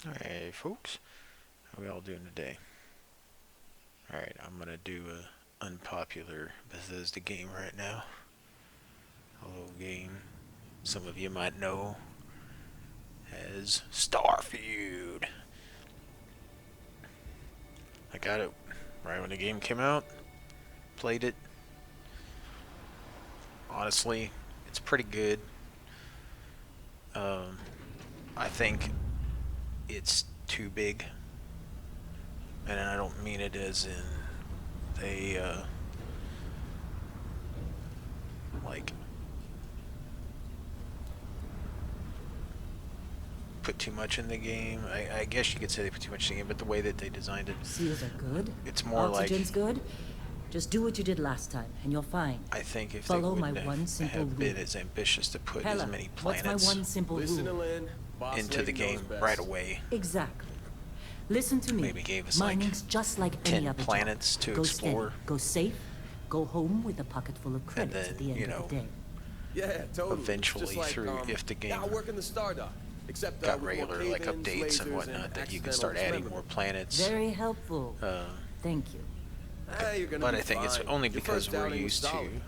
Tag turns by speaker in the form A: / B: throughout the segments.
A: Alright, folks. How we all doing today? Alright, I'm gonna do a unpopular Bethesda game right now. A little game some of you might know as Starfield. I got it right when the game came out. Played it. Honestly, it's pretty good. Um, I think it's too big, and I don't mean it as in they like put too much in the game. I guess you could say they put too much in the game, but the way that they designed it,
B: Seals are good.
A: it's more
B: Oxygen's
A: like
B: good. Just do what you did last time, and you're fine.
A: I think if
B: Follow
A: they
B: my
A: wouldn't
B: one simple
A: have been
B: rule.
A: as ambitious to put
B: Hella,
A: as many
B: what's my
A: planets
B: one simple rule?
A: into the game right away,
B: Exactly. Listen to me.
A: maybe gave us like
B: Mining's just like any
A: 10
B: other
A: planets
B: job.
A: to
B: Go
A: explore,
B: steady, go safe, go home with a pocket full of
A: and
B: credits at the
A: then,
B: end of the day.
C: Yeah, totally.
A: eventually
C: Just like,
A: through if the game
C: I work in the Stardock, except
A: got
C: with more
A: regular like
C: cave-ins,
A: updates and
C: lasers,
A: whatnot, that you can
C: accidental
A: start adding more
C: dismemberment.
A: planets.
B: Very helpful. Thank you.
C: You're gonna
A: But
C: be
A: I think it's
C: fine.
A: only
C: Your
A: because
C: first
A: we're
C: outing was
A: used to
C: solid.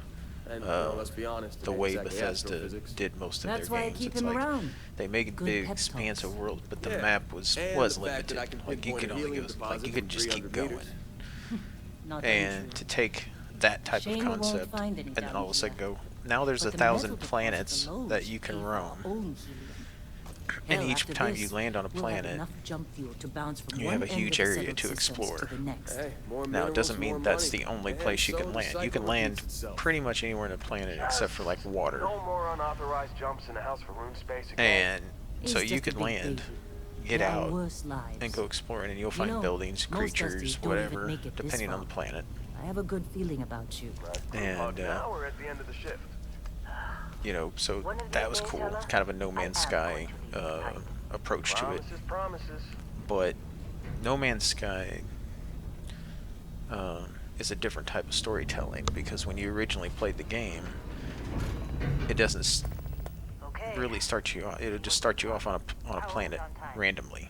C: And, let's be honest,
A: the
C: it ain't
A: way
C: exactly
A: Bethesda
C: astrophysics.
A: did most of
B: That's
A: their
B: why I
A: games.
B: keep
A: It's
B: him
A: like
B: around.
A: they make a
B: Good
A: big,
B: pep
A: expansive
B: talks.
A: world, but the
C: Yeah.
A: map was
C: And the fact
A: limited.
C: that I can
A: Like you
C: pinpoint
A: could
C: a
A: only
C: helium
A: go, like
C: deposit
A: you
C: from
A: could just keep
C: 300
A: going.
C: meters.
B: Not
A: And
B: unusual.
A: to take that type
B: Shame
A: of
B: we won't
A: concept
B: find any
A: and then
B: down
A: all of a sudden
B: here.
A: go, now there's
B: But the
A: 1,000
B: metal deposit
A: planets
B: below
A: that
B: should
A: you can
B: pay for
A: roam.
B: our own helium.
A: And
B: Hell,
A: each
B: after
A: time
B: this,
A: you land on a
B: we'll have
A: planet,
B: enough jump fuel to bounce from
A: you
B: one
A: have a
B: end
A: huge
B: of the
A: area
B: settled
A: to
B: systems
A: explore.
B: to the next.
C: Hey, more
A: Now, it
C: minerals,
A: doesn't
C: more
A: mean that's
C: money.
A: the only
C: And
A: place you
C: so
A: can
C: the
A: land. You
C: cycle
A: can land
C: repeats itself.
A: pretty much anywhere on the planet except for like water.
D: No more unauthorized jumps in the house for room space again.
A: And
B: He's
A: so
B: just
A: you
B: a
A: could
B: big
A: land,
B: baby.
A: get
B: There are
A: out,
B: worse lives.
A: and go exploring, and you'll
B: You
A: find
B: know,
A: buildings,
B: most
A: creatures,
B: Dusties don't
A: whatever,
B: even make it this
A: depending on the
B: far.
A: planet.
B: I have a good feeling about you.
A: And
D: Now we're at the end of the shift.
A: you know, so
E: One of
A: that
E: these
A: was
E: days,
A: cool.
E: Ella,
A: Kind of a No
E: I
A: Man's
E: am
A: Sky
E: going to leave behind.
A: approach to it.
D: Promises, promises.
A: But No Man's Sky is a different type of storytelling, because when you originally played the game, it doesn't
E: Okay.
A: really start you off. It'll just start you off on a planet randomly.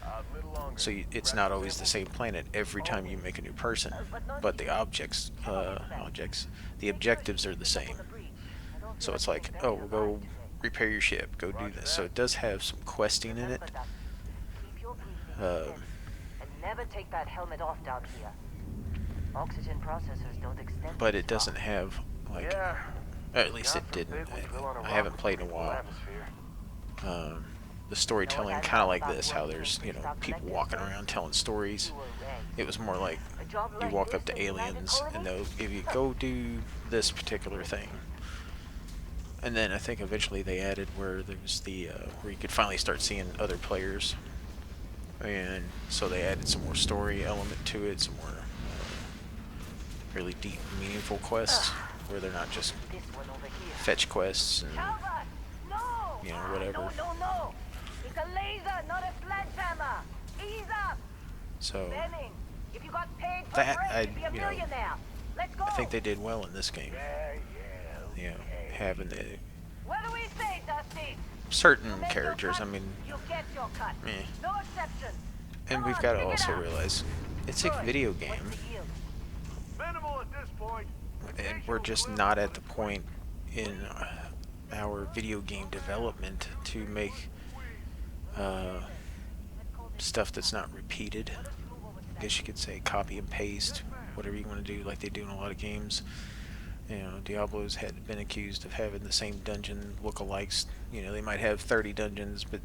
D: A little longer.
A: So it's not always the same planet every time you make a new person, but the the objectives are the same. So it's like, oh, we'll go repair your ship, go do this. So it does have some questing in it.
E: Keep your breathing
A: Uh,
E: steady. And never take that helmet off down here. Oxygen processors don't extend.
A: but
E: this
A: it doesn't
E: far.
A: have like,
D: Yeah.
A: or at least
D: God
A: it didn't.
D: forbid we drill on a
A: I haven't
D: rock
A: played in a
D: with equal
A: while.
D: atmosphere.
A: The storytelling kind of like this, how there's, you know, people walking around telling stories.
E: You were right.
A: It was more like
E: A job
A: you
E: like
A: walk
E: this
A: up to
E: in the United
A: aliens and
E: Colony?
A: they'll give you, go do this particular thing. And then I think eventually they added where there was the where you could finally start seeing other players, and so they added some more story element to it, some more really deep, meaningful quests where they're not just
E: This one over here.
A: fetch quests and
E: Calvert! No!
A: you know, whatever.
E: No! It's a laser, not a sledgehammer! Ease up!
A: So
E: Benning, if you got paid for
A: That,
E: break,
A: I-
E: you'd be a
A: you know,
E: millionaire. Let's go!
A: I think they did well in this game.
D: Yeah, yeah.
A: You know, having the
E: What do we say, Dusty?
A: certain
E: You make your
A: characters.
E: cut,
A: I mean,
E: you get your cut.
A: eh.
E: No exception.
A: And
E: Come
A: we've
E: on,
A: got to
E: pick it
A: also
E: up.
A: realize it's a
E: Good.
A: video
E: What's
A: game,
E: the yield?
D: Minimal at this point.
A: and we're just not at the point in our video game development to make stuff that's not repeated. I guess you could say copy and paste, whatever you want to do, like they do in a lot of games. You know, Diablo's had been accused of having the same dungeon lookalikes. You know, they might have 30 dungeons, but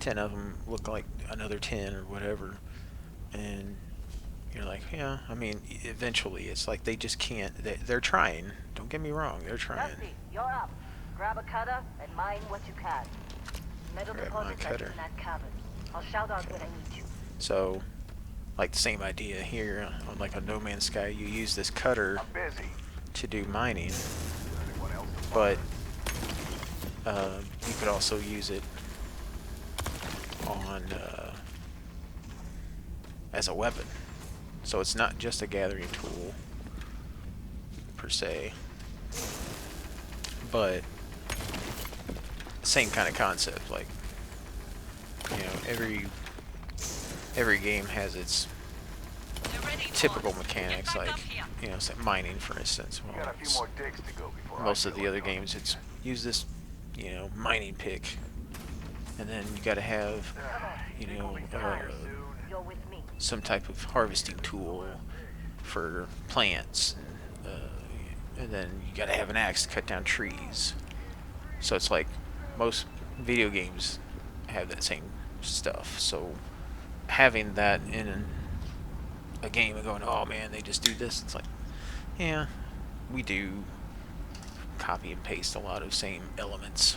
A: 10 of them look like another 10 or whatever. And you're like, yeah, I mean, eventually it's like they just can't. They're trying. Don't get me wrong, they're trying.
E: Dusty, you're up. Grab a cutter and mine what you can. Metal
A: Grab my
E: deposit
A: cutter.
E: in that cabin. I'll shout out when I need you.
A: So, like the same idea here, on like a No Man's Sky, you use this cutter
D: I'm busy.
A: to do mining,
D: Anyone else?
A: but you could also use it on as a weapon. So it's not just a gathering tool per se, but same kind of concept. Like, you know, every game has its typical mechanics, like say mining, for instance.
D: We
A: Well,
D: got a few more digs to go before
A: most
D: I
A: of
D: know
A: the
D: it.
A: other games, it's use this mining pick, and then you got to have
E: You're with me.
A: some type of harvesting tool for plants, and then you got to have an axe to cut down trees. So it's like most video games have that same stuff. So having that in a game and going, oh man, they just do this. It's like, yeah, we do copy and paste a lot of same elements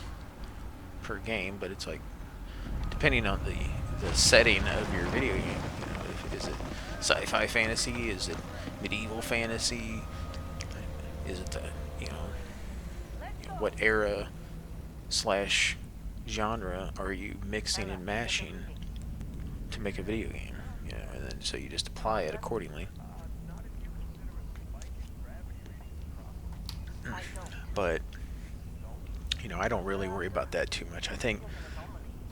A: per game, but it's like depending on the setting of your video game. If it is it sci-fi fantasy, is it medieval fantasy, is it what era slash genre are you mixing and mashing to make a video game? And then so you just apply it accordingly. But I don't really worry about that too much. I think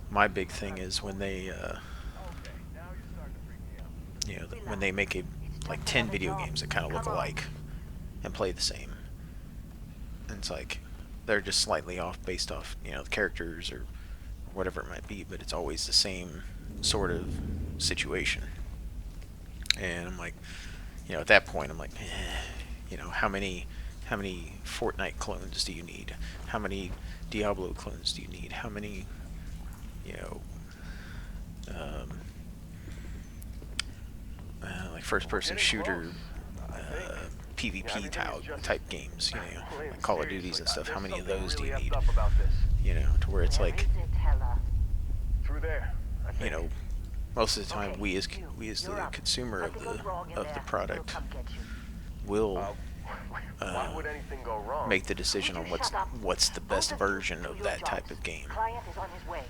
A: my big thing is when they when they make like 10 video games that kind of look alike and play the same, and it's like they're just slightly off based off the characters or whatever it might be, but it's always the same sort of situation. And I'm like, at that point I'm like, how many Fortnite clones do you need? How many Diablo clones do you need? How many like first-person shooter PvP type games, like Call of Duties and stuff. How many of those do you need? To where it's like,
D: Through there. I think.
A: most of the time we as the consumer of the product will
D: Why would anything go wrong?
A: make the decision on what's the best version of that type of game.
E: Client is on his way.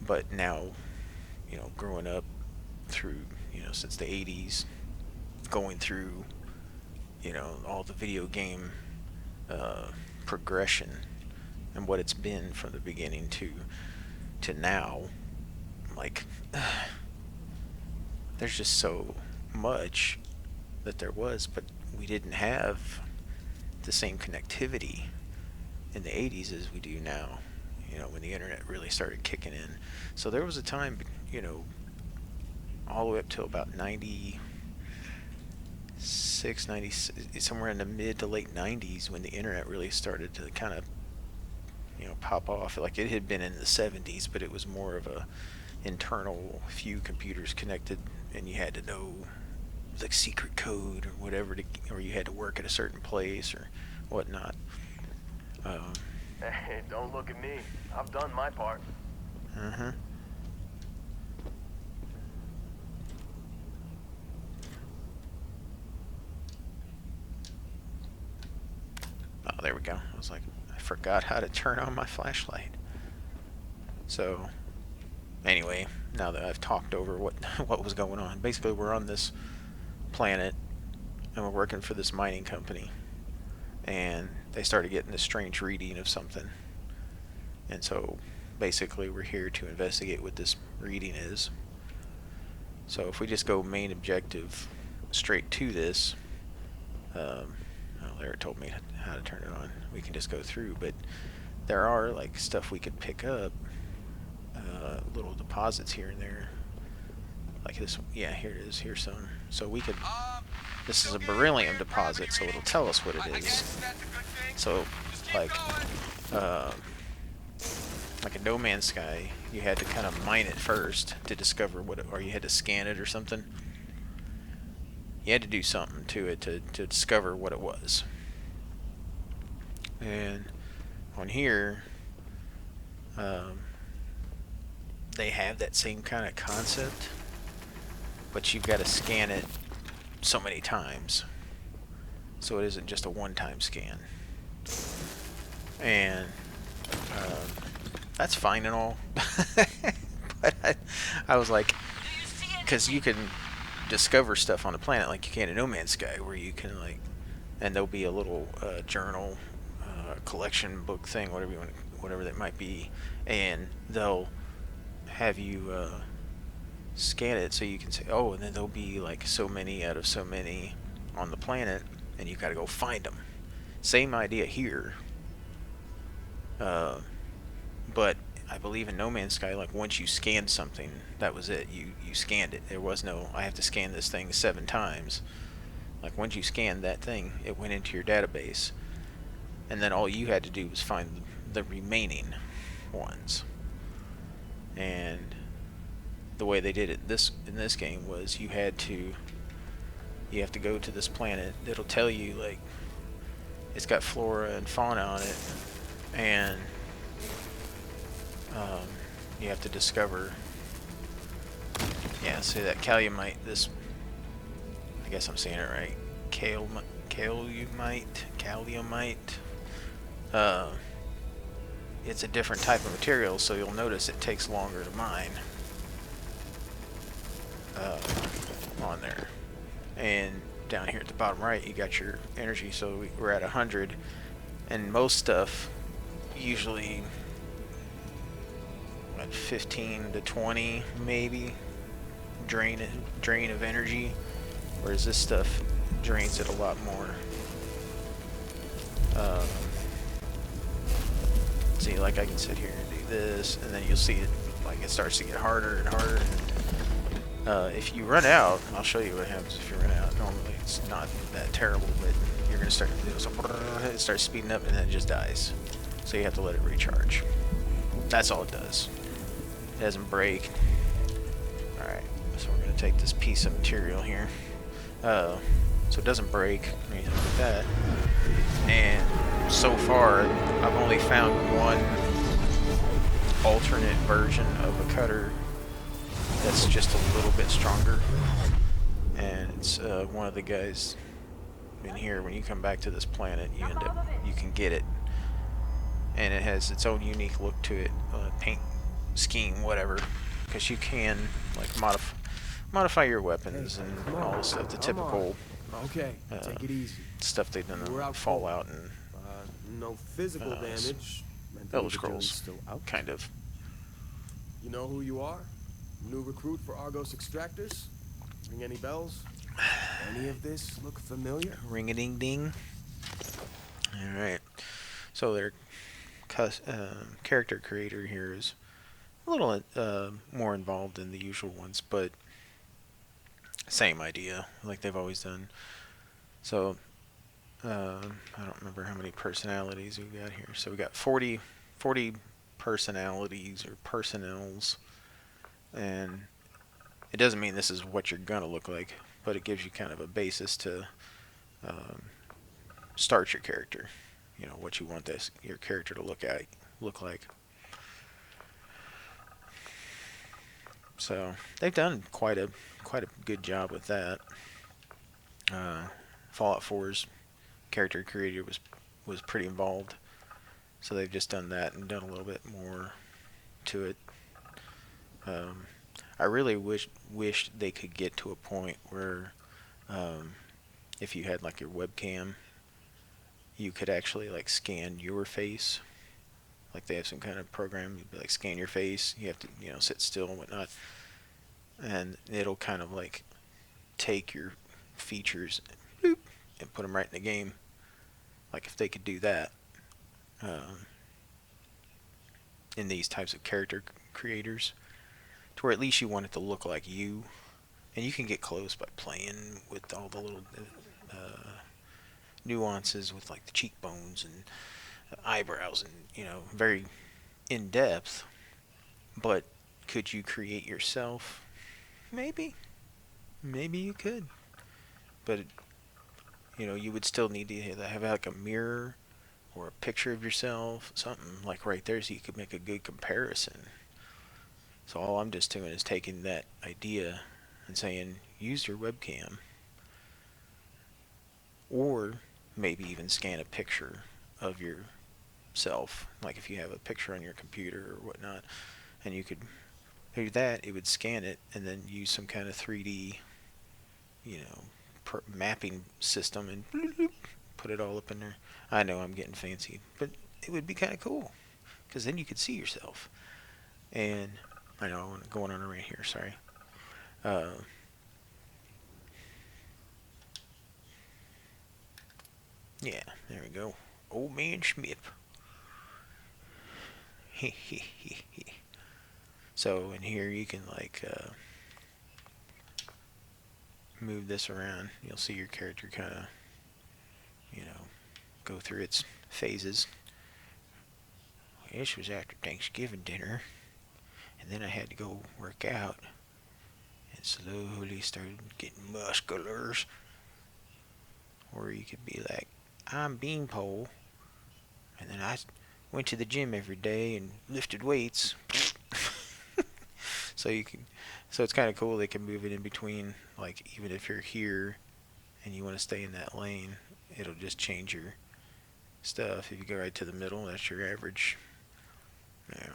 A: But now, growing up through, since the 80s, going through, all the video game progression and what it's been from the beginning to now, like, there's just so much that there was, but we didn't have the same connectivity in the 80s as we do now, when the internet really started kicking in. So there was a time, all the way up till about 96, 90, somewhere in the mid to late 90s, when the internet really started to kind of, pop off. Like, it had been in the 70s, but it was more of a internal few computers connected, and you had to know like secret code or whatever, or you had to work at a certain place or whatnot.
D: Hey, don't look at me. I've done my part.
A: Uh-huh. Oh, there we go. I was like, I forgot how to turn on my flashlight. So, anyway, now that I've talked over what was going on, basically we're on this planet and we're working for this mining company, and they started getting this strange reading of something, and so basically we're here to investigate what this reading is. So if we just go main objective straight to this, Larry told me how to turn it on. We can just go through, but there are like stuff we could pick up, little deposits here and there, like this. Yeah, here it is. Here's some. So we could. This is a beryllium deposit, so it'll tell us what it is. So, like a No Man's Sky, you had to kind of mine it first to discover what it, or you had to scan it or something. You had to do something to it to discover what it was. And on here, they have that same kind of concept, but you've got to scan it so many times, so it isn't just a one-time scan. And that's fine and all, but I was like, because you can discover stuff on the planet like you can in No Man's Sky, where you can like, and there'll be a little journal, collection book thing, whatever you want to, whatever that might be, and they'll have you scan it so you can say, oh, and then there'll be like so many out of so many on the planet, and you got to go find them. Same idea here, but I believe in No Man's Sky, like once you scanned something, that was it. You scanned it. There was no, I have to scan this thing 7 times. Like once you scanned that thing, it went into your database, and then all you had to do was find the remaining ones. And the way they did it in this game was you have to go to this planet. It'll tell you like it's got flora and fauna on it, and you have to discover. Yeah, see that calamite. This, I guess I'm saying it right. Kaliumite. It's a different type of material, so you'll notice it takes longer to mine on there. And down here at the bottom right, you got your energy, so we're at 100. And most stuff, usually, what, 15 to 20 maybe, drain of energy, whereas this stuff drains it a lot more. See, like I can sit here and do this, and then you'll see it, like it starts to get harder and harder. If you run out, I'll show you what happens if you run out. Normally it's not that terrible, but you're going to start to do so it starts speeding up and then it just dies. So you have to let it recharge. That's all it does. It doesn't break. Alright, so we're going to take this piece of material here. So it doesn't break or anything like that. And so far, I've only found one alternate version of a cutter that's just a little bit stronger, and it's one of the guys in here. When you come back to this planet, you can get it, and it has its own unique look to it, paint scheme, whatever, because you can like modify your weapons and all the stuff, the typical
C: Okay, take it easy.
A: stuff they've done
C: We're
A: in
C: out
A: Fallout and
C: no physical damage. Mentally,
A: Elder
C: the
A: Scrolls,
C: jury's still out.
A: kind of.
C: You know who you are? New recruit for Argos Extractors? Ring any bells? Any of this look familiar?
A: Ring-a-ding-ding. Alright. So their character creator here is a little more involved than the usual ones, but same idea, like they've always done. So, I don't remember how many personalities we got here. So we got 40 personalities or personnels, and it doesn't mean this is what you're gonna look like, but it gives you kind of a basis to start your character. You know what you want your character to look like. So they've done quite a good job with that. Fallout 4's character creator was pretty involved, so they've just done that and done a little bit more to it. I really wish they could get to a point where if you had like your webcam, you could actually like scan your face. Like they have some kind of program, you'd be like scan your face, you have to, you know, sit still and whatnot, and it'll kind of like take your features bloop, and put them right in the game. Like if they could do that in these types of character creators, to where at least you want it to look like you, and you can get close by playing with all the little nuances with like the cheekbones and eyebrows, and you know, very in depth. But could you create yourself? Maybe you could, but you know, you would still need to have like a mirror or a picture of yourself, something like right there, so you could make a good comparison. So all I'm just doing is taking that idea and saying, use your webcam, or maybe even scan a picture of yourself, like if you have a picture on your computer or whatnot, and you could do that, it would scan it and then use some kind of 3D, you know, mapping system and put it all up in there. I know I'm getting fancy, but it would be kind of cool. because then you can see yourself. And I know I'm going on a rant here. Sorry. Uh, yeah, there we go. Old man Schmip. So in here you can like move this around. You'll see your character kind of, you know, go through its phases. This was after Thanksgiving dinner, and then I had to go work out, and slowly started getting musculars. Or you could be like, I'm Beanpole, and then I went to the gym every day and lifted weights. So you can, so it's kind of cool. They can move it in between. Like even if you're here and you want to stay in that lane, it'll just change your stuff. If you go right to the middle, that's your average,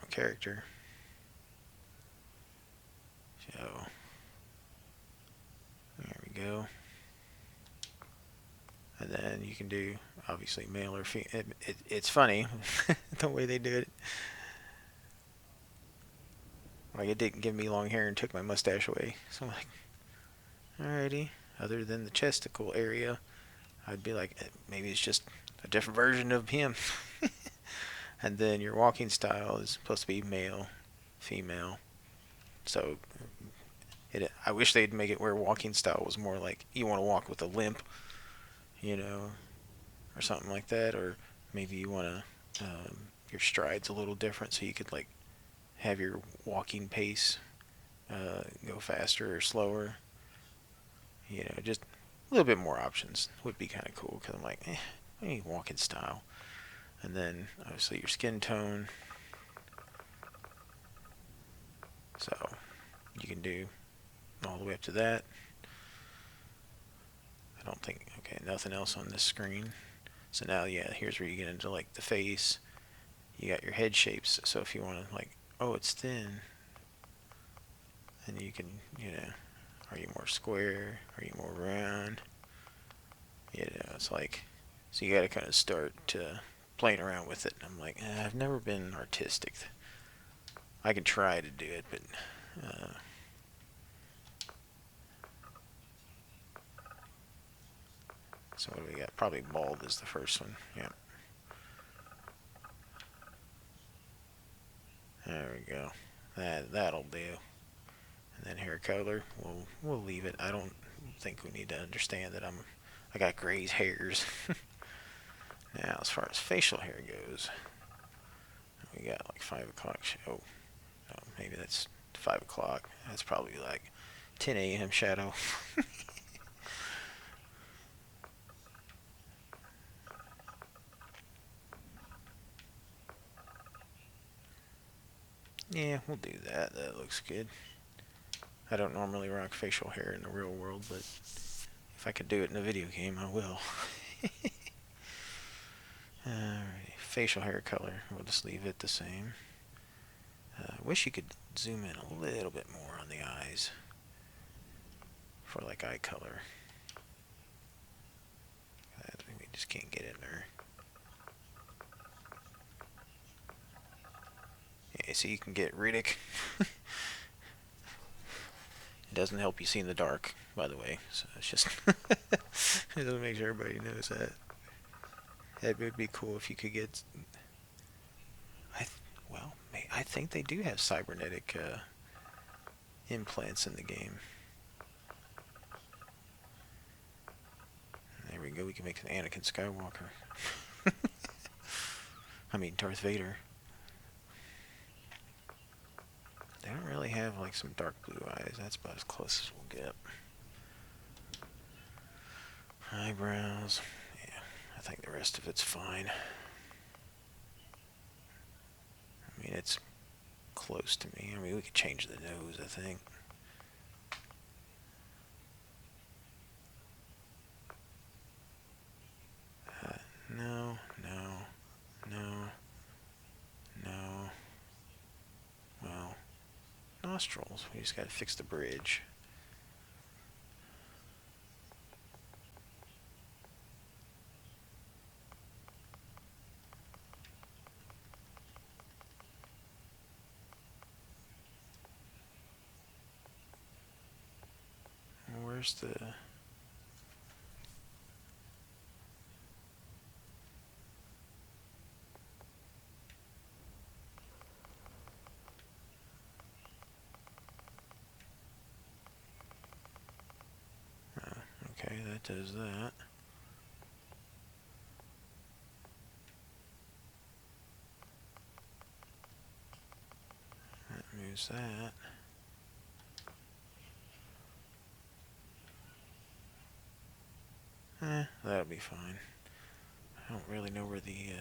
A: character. So there we go. And then you can do obviously male or female. It's funny the way they do it. Like it didn't give me long hair and took my mustache away. So I'm like, alrighty. Other than the chesticle area, I'd be like, maybe it's just a different version of him. And then your walking style is supposed to be male, female. So I wish they'd make it where walking style was more like you want to walk with a limp, you know, or something like that. Or maybe you want to, your stride's a little different so you could like have your walking pace go faster or slower. Just a little bit more options would be kind of cool because I'm like, I need walking style. And then obviously your skin tone. So you can do all the way up to that. I don't think, okay, nothing else on this screen. So now, yeah, here's where you get into like the face. You got your head shapes. So if you want to like, oh, it's thin. And you can, are you more square? Are you more round? It's like, so you got to kind of start playing around with it. And I'm like, I've never been artistic. I can try to do it, but so what do we got? Probably bald is the first one. Yeah. There we go. That'll do. And then hair color, we'll leave it. I don't think we need to understand that I got gray hairs. Now, as far as facial hair goes, we got like 5 o'clock. Oh, no, maybe that's 5 o'clock. That's probably like 10 a.m. shadow. Yeah, we'll do that. That looks good. I don't normally rock facial hair in the real world, but if I could do it in a video game, I will. Alright, facial hair color. We'll just leave it the same. Wish you could zoom in a little bit more on the eyes for like eye color. We just can't get in there. Yeah, so you can get Riddick. It doesn't help you see in the dark, by the way. So it's just it doesn't make sure everybody knows that. It would be cool if you could get. Well, I think they do have cybernetic implants in the game. There we go. We can make an Anakin Skywalker. I mean Darth Vader. They don't really have like some dark blue eyes. That's about as close as we'll get. Eyebrows. Yeah, I think the rest of it's fine. I mean, it's close to me. I mean, we could change the nose, I think. No, no, no, no. Well, nostrils. We just got to fix the bridge. where's the... Okay, that does that. That moves that. That'll be fine. I don't really know where the...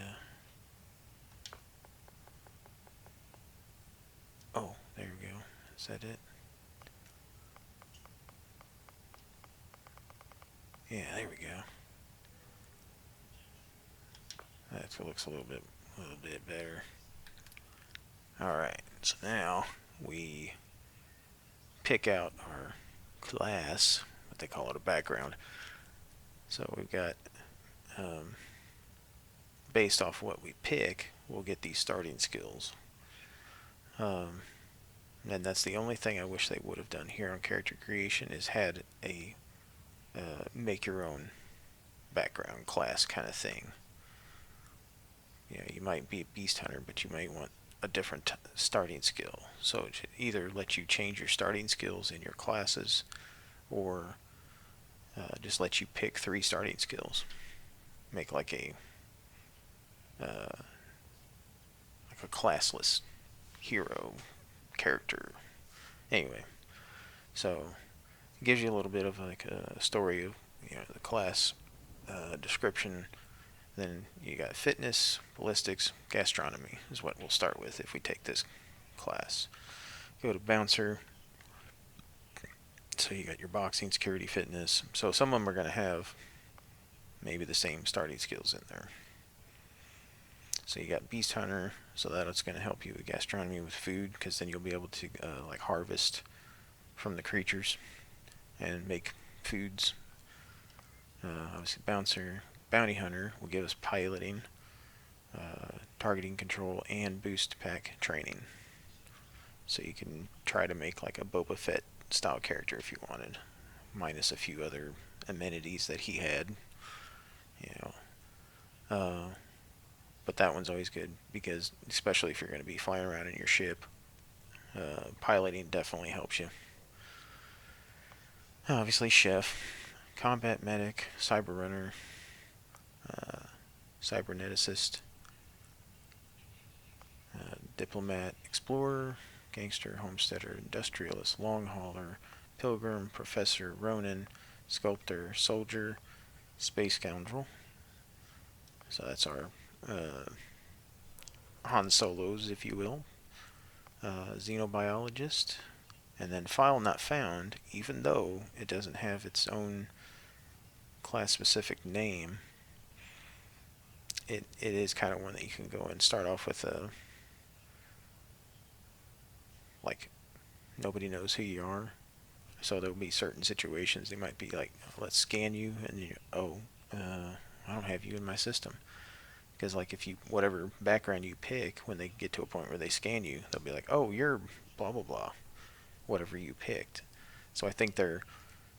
A: Oh, there we go. Is that it? Yeah, there we go. That looks a little bit better. Alright, so now we pick out our class, what they call it, a background. So we've got, based off what we pick, we'll get these starting skills. And that's the only thing I wish they would have done here on character creation, is had a make your own background class kind of thing. You know, you might be a beast hunter, but you might want a different starting skill. So it should either let you change your starting skills in your classes, or just let you pick 3 starting skills. Make like a classless hero character. Anyway, so it gives you a little bit of like a story of, you know, the class description. Then you got fitness, ballistics, gastronomy is what we'll start with if we take this class. Go to bouncer. So you got your boxing, security, fitness. So some of them are going to have maybe the same starting skills in there. So you got beast hunter, so that's going to help you with gastronomy, with food, because then you'll be able to like harvest from the creatures and make foods. Obviously bouncer, bounty hunter will give us piloting, targeting control, and boost pack training. So you can try to make like a Boba Fett style character if you wanted, minus a few other amenities that he had. You know, but that one's always good, because especially if you're going to be flying around in your ship, piloting definitely helps you. Obviously chef, combat medic, cyber runner, cyberneticist, diplomat, explorer, gangster, homesteader, industrialist, long hauler, pilgrim, professor, ronin, sculptor, soldier, space scoundrel. So that's our Han Solos, if you will. Xenobiologist, and then file not found, even though it doesn't have its own class-specific name. It is kind of one that you can go and start off with like, nobody knows who you are. So there'll be certain situations they might be like, let's scan you, and you, I don't have you in my system. Because like if you, whatever background you pick, when they get to a point where they scan you, they'll be like, oh, you're blah blah blah, whatever you picked. So I think their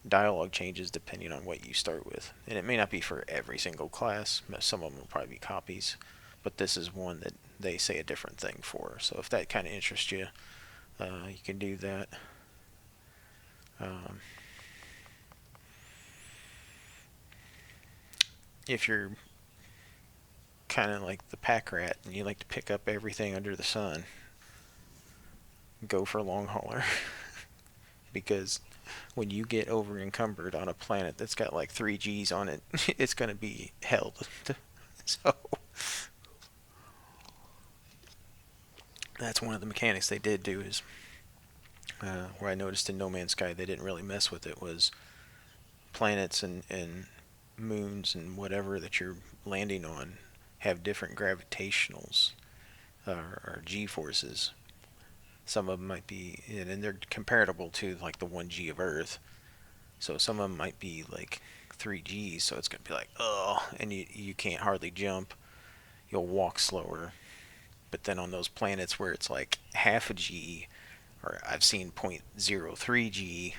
A: dialogue changes depending on what you start with, and it may not be for every single class. Some of them will probably be copies, but this is one that they say a different thing for. So if that kind of interests you, you can do that. If you're kind of like the pack rat and you like to pick up everything under the sun, go for long hauler. Because when you get over encumbered on a planet that's got like 3 Gs on it, it's going to be held. So that's one of the mechanics they did do, is where I noticed in No Man's Sky they didn't really mess with it, was planets and moons and whatever that you're landing on have different gravitationals, or G forces. Some of them might be, and they're comparable to like the 1G of Earth. So some of them might be like 3Gs, so it's going to be like, oh, and you can't hardly jump. You'll walk slower. But then on those planets where it's like half a G, or I've seen 0.03 G,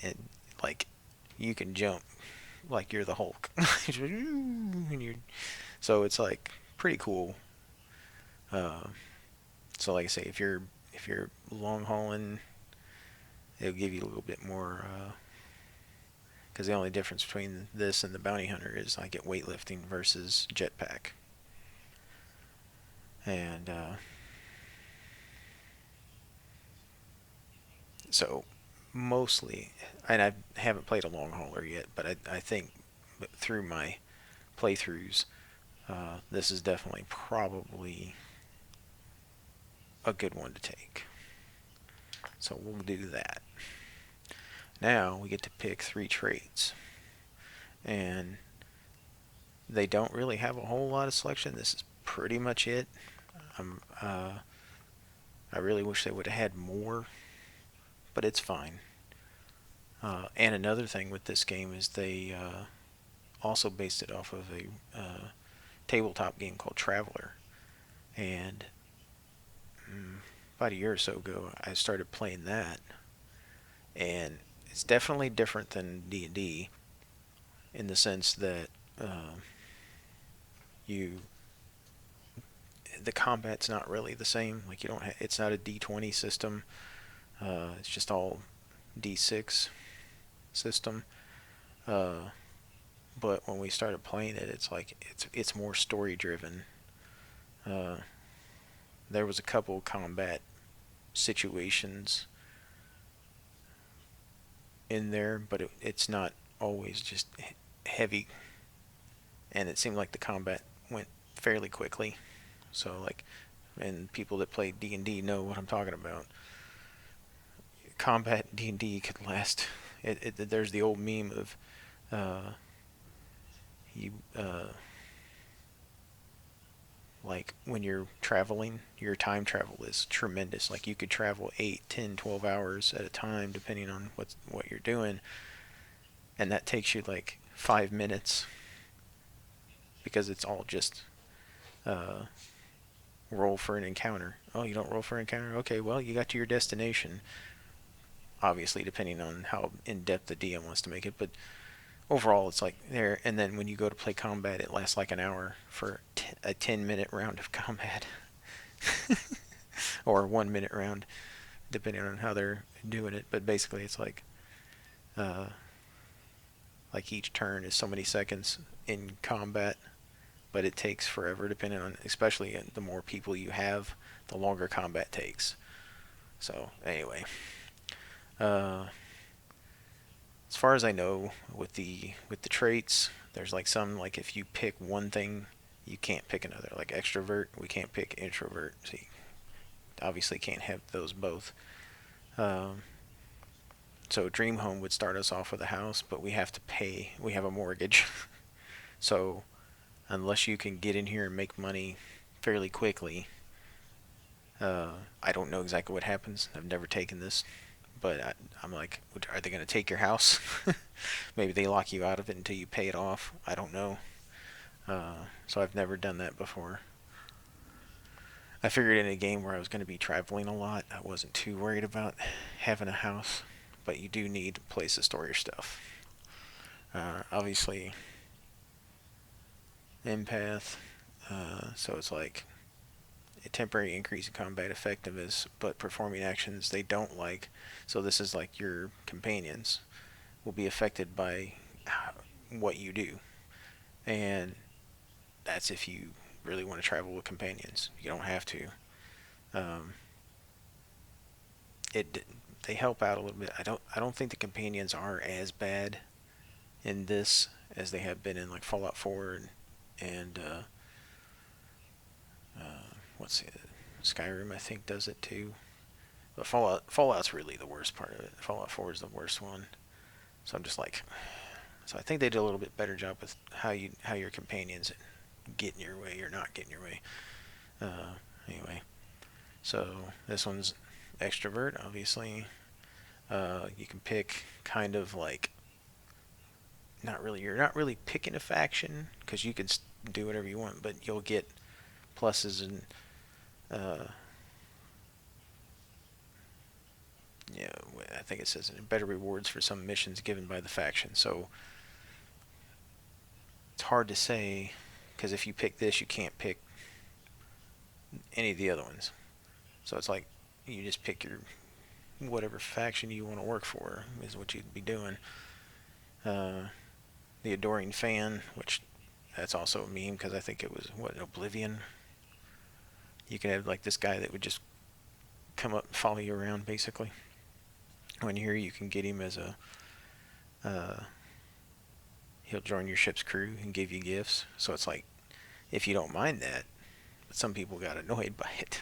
A: and like you can jump like you're the Hulk. And so it's like pretty cool. Uh, so like I say, if you're long hauling, it'll give you a little bit more. Because the only difference between this and the bounty hunter is I get weightlifting versus jetpack. And so mostly, and I haven't played a long hauler yet, but I think through my playthroughs, this is definitely probably a good one to take. So we'll do that. Now we get to pick 3 traits. And they don't really have a whole lot of selection. This is pretty much it. Um, uh, I really wish they would have had more, but it's fine. And another thing with this game is they also based it off of a tabletop game called Traveler. And about a year or so ago, I started playing that, and it's definitely different than D&D in the sense that you the combat's not really the same. Like you don't, it's not a D20 system. It's just all D6 system. But when we started playing it, it's like it's more story driven. Uh, there was a couple combat situations in there, but it's not always just heavy. And it seemed like the combat went fairly quickly. So like, and people that play D&D know what I'm talking about. Combat D&D could last. There's the old meme of you like when you're traveling, your time travel is tremendous. Like you could travel 8, 10, 12 hours at a time depending on what you're doing, and that takes you like 5 minutes because it's all just roll for an encounter. Oh, you don't roll for an encounter? Okay, well, you got to your destination. Obviously, depending on how in depth the DM wants to make it, but overall, it's like there. And then when you go to play combat, it lasts like an hour for a 10-minute round of combat, or a 1-minute round, depending on how they're doing it. But basically, it's uh, like each turn is so many seconds in combat, but it takes forever, depending on, especially the more people you have, the longer combat takes. So anyway. As far as I know, with the traits, there's like some, like if you pick one thing, you can't pick another. Like extrovert, we can't pick introvert. So you obviously can't have those both. Um, so Dream Home would start us off with a house, but we have to pay. We have a mortgage. So unless you can get in here and make money fairly quickly, I don't know exactly what happens. I've never taken this, but I'm like, are they going to take your house? Maybe they lock you out of it until you pay it off. I don't know. So I've never done that before. I figured in a game where I was going to be traveling a lot, I wasn't too worried about having a house, but you do need a place to store your stuff. Obviously, empath, so it's like a temporary increase in combat effectiveness, but performing actions they don't like. So this is like your companions will be affected by what you do, and that's if you really want to travel with companions. You don't have to. Um, it they help out a little bit. I don't think the companions are as bad in this as they have been in like Fallout 4 and what's it? Skyrim I think does it too. But Fallout's really the worst part of it. Fallout 4 is the worst one. So I'm just like, so I think they did a little bit better job with how your companions get in your way or not get in your way. Anyway, so this one's extrovert, obviously. You can pick kind of like not really. You're not really picking a faction because you can do whatever you want, but you'll get pluses and yeah, I think it says better rewards for some missions given by the faction. So it's hard to say, because if you pick this, you can't pick any of the other ones. So it's like you just pick your whatever faction you want to work for is what you'd be doing. The Adoring Fan, which that's also a meme because I think it was Oblivion. You can have like this guy that would just come up and follow you around basically. When you're here, you can get him as a he'll join your ship's crew and give you gifts. So it's like, if you don't mind that, but some people got annoyed by it.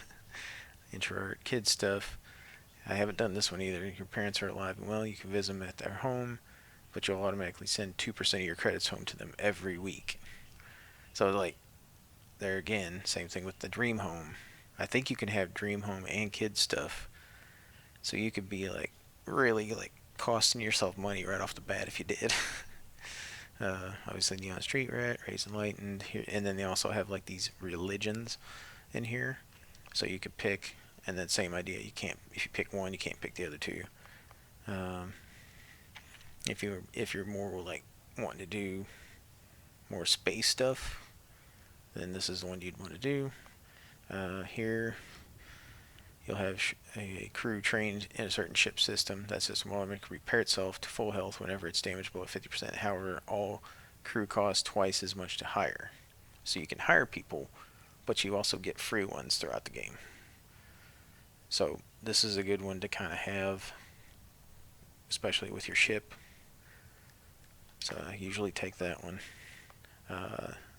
A: Introvert kid stuff. I haven't done this one either. Your parents are alive and well, you can visit them at their home, but you'll automatically send 2% of your credits home to them every week. So like, there again, same thing with the dream home. I think you can have dream home and kid stuff. So you could be like, really like costing yourself money right off the bat if you did. Obviously Neon Street Rat, Raised Enlightened, here, and then they also have like these religions in here, so you could pick, and then same idea. You can't, if you pick one, you can't pick the other two. If you're more like wanting to do more space stuff, then this is the one you'd want to do. Here you'll have a crew trained in a certain ship system. That system will automatically repair itself to full health whenever it's damaged below 50%. However, all crew cost twice as much to hire. So you can hire people, but you also get free ones throughout the game. So this is a good one to kind of have, especially with your ship. So I usually take that one.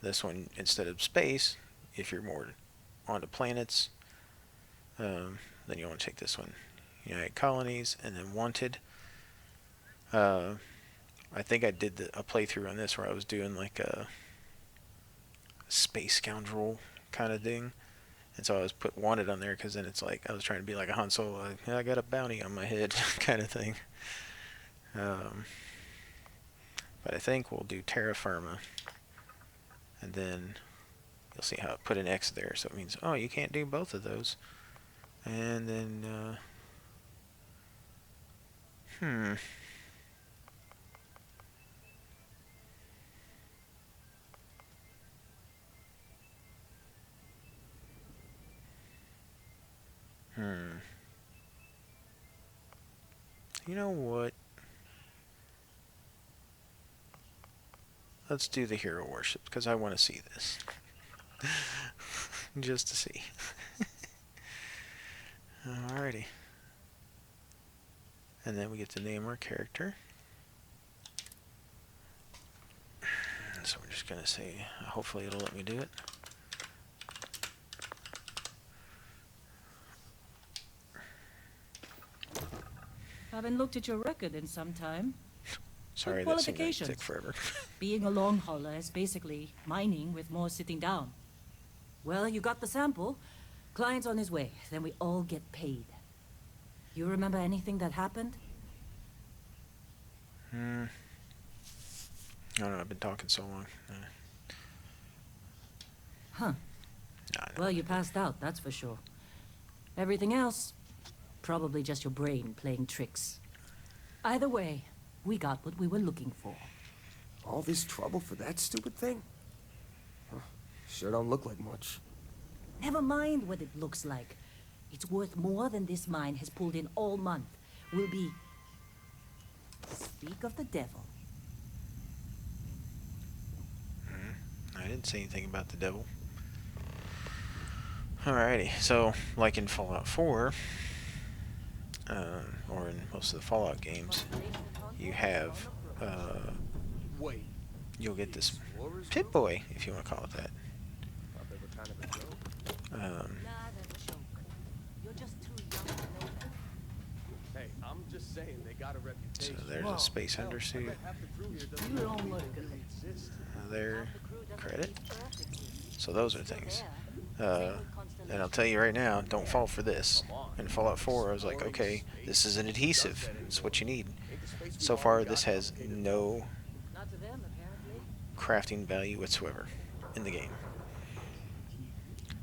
A: This one, instead of space, if you're more onto planets, then you want to take this one. United Colonies, and then Wanted. I think I did a playthrough on this where I was doing like a space scoundrel kind of thing, and so I was put Wanted on there because then it's like I was trying to be like a Han Solo. I got a bounty on my head kind of thing. But I think we'll do Terra Firma, and then you'll see how I put an X there, so it means, oh, you can't do both of those. And then you know what? Let's do the hero worship because I want to see this. Just to see. Alrighty. And then we get to name our character. So we're just going to say, hopefully it'll let me do it.
B: Haven't looked at your record in some time.
A: Sorry,
B: Good
A: that seemed like it
B: qualifications.
A: took forever.
B: Being a long hauler is basically mining with more sitting down. Well, you got the sample. Client's on his way. Then we all get paid. You remember anything that happened?
A: I don't know, I've been talking so long.
B: Huh.
A: No.
B: Well, you passed out, that's for sure. Everything else, probably just your brain playing tricks. Either way, we got what we were looking for.
C: All this trouble for that stupid thing? Huh. Sure don't look like much.
B: Never mind what it looks like. It's worth more than this mine has pulled in all month. We'll be... Speak of the devil.
A: I didn't say anything about the devil. Alrighty, so like in Fallout 4, or in most of the Fallout games, you have,
C: Wait.
A: you'll get this Pip-Boy, if you want to call it that.
C: Thought they were kind of a joke.
B: Nah, that's a joke. You're just too young to know that.
C: Hey, I'm just saying they got a
A: So
C: reputation.
A: there's a space undersuit.
C: Half the crew here doesn't
B: You
C: even
B: don't look good.
C: exist.
A: There,
B: Half the crew doesn't
A: credit.
B: fit perfectly.
A: So those are things.
B: Still there. Same with
A: And I'll tell you right now, don't fall for this. In Fallout 4, I was like, okay, this is an adhesive. It's what you need. So far, this has no
B: Not to them, apparently.
A: crafting value whatsoever in the game.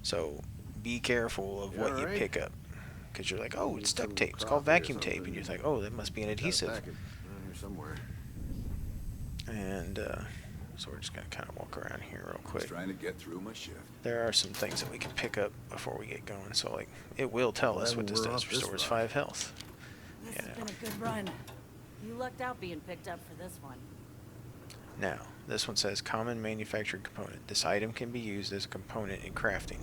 A: So be careful of what you pick up. because you're like, oh,
C: Need
A: it's duct
C: some
A: tape. It's called
C: coffee or
A: vacuum tape, and you're
C: something.
A: like, oh, that must be an
C: Got a
A: adhesive.
C: packet around here somewhere.
A: And so we're just gonna kind of walk around here real quick.
F: Just trying to get through my shift.
A: There are some things that we can pick up before we get going. So like, it will tell us what this
C: We're
A: does.
C: off this
A: Restores
C: ride.
A: 5 health.
B: This
A: Yeah.
B: has been a good run. You lucked out being picked up for this one.
A: Now, this one says common manufactured component. This item can be used as a component in crafting.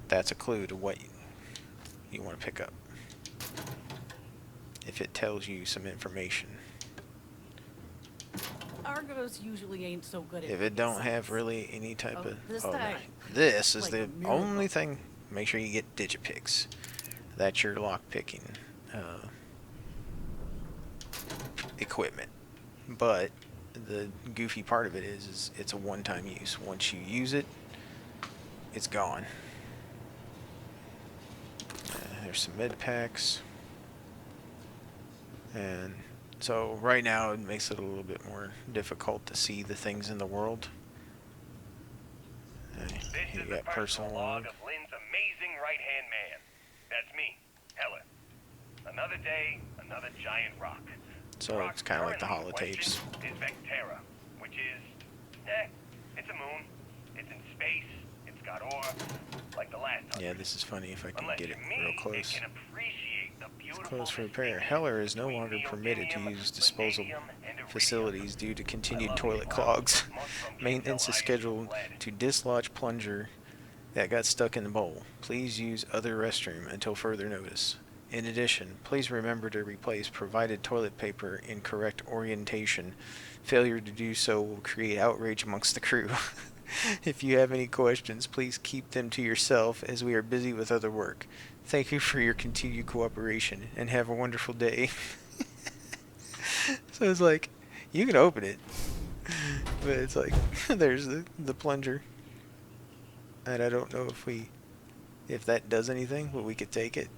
A: That's a clue to what you want to pick up. If it tells you some information.
B: Argos usually ain't so good at
A: If it don't have really any type
B: Oh,
A: of...
B: this
A: no.
B: time.
A: This is
B: Like
A: the
B: a miracle.
A: only thing. Make sure you get digipicks. That's your lock picking equipment. But the goofy part of it is it's a one-time use. Once you use it, it's gone. There's some med packs. And so right now it makes it a little bit more difficult to see the things in the world.
D: This
A: You
D: is
A: got
D: the
A: personal
D: log
A: log.
D: of Lynn's amazing right-hand man. That's me, Helen. Another day, another giant rock.
A: So
D: Rock
A: it's kind of like the
D: currently in
A: holotapes.
D: question is Vectera, which is, it's a moon. It's in space. It's got ore, like the last time.
A: Yeah, this is funny if I can
D: Unless
A: get it
D: you're me,
A: real
D: it
A: close.
D: can appreciate the beautiful
A: Close for repair.
D: distinction
A: Heller is no
D: between
A: longer permitted to
D: neodymium,
A: use disposal
D: vanadium, and iridium.
A: facilities due to
D: I
A: continued
D: love
A: toilet
D: these
A: clogs.
D: flowers, but most of them can't
A: Maintenance
D: tell
A: is
D: ice from
A: scheduled
D: lead.
A: to dislodge plunger that got stuck in the bowl. Please use other restroom until further notice. In addition, please remember to replace provided toilet paper in correct orientation. Failure to do so will create outrage amongst the crew. If you have any questions, please keep them to yourself as we are busy with other work. Thank you for your continued cooperation and have a wonderful day. So it's like, you can open it, but it's like, there's the plunger. And I don't know if that does anything, but we could take it.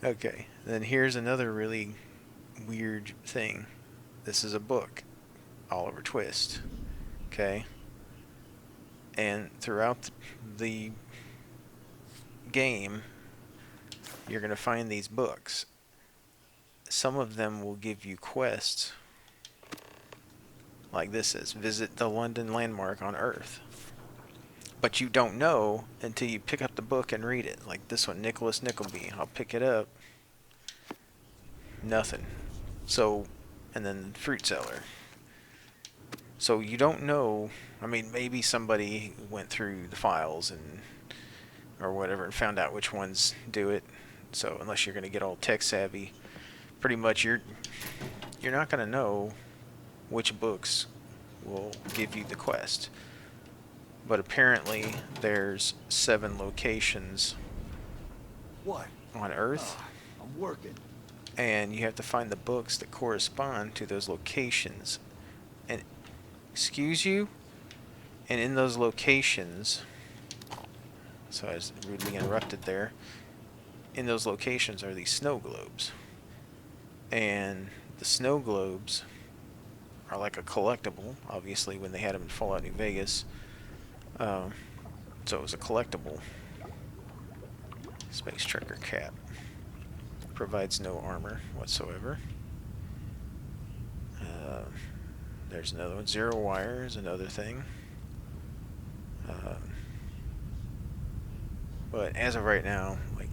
A: Okay, then here's another really weird thing. This is a book, Oliver Twist. Okay, and throughout the game, you're gonna find these books. Some of them will give you quests, like this says, visit the London landmark on Earth. But you don't know until you pick up the book and read it. Like this one, Nicholas Nickleby. I'll pick it up. Nothing. So, and then fruit cellar. So you don't know. I mean, maybe somebody went through the files and or whatever and found out which ones do it. So unless you're going to get all tech savvy, pretty much you're not going to know which books will give you the quest. But apparently there's 7 locations
F: What?
A: on Earth,
F: I'm working.
A: and you have to find the books that correspond to those locations. And excuse you, and in those locations, so I was rudely interrupted there. In those locations are these snow globes, and the snow globes are like a collectible. Obviously, when they had them in Fallout New Vegas. So it was a collectible. Space Trekker cap. Provides no armor whatsoever. There's another one. Zero wire is another thing. But as of right now, like,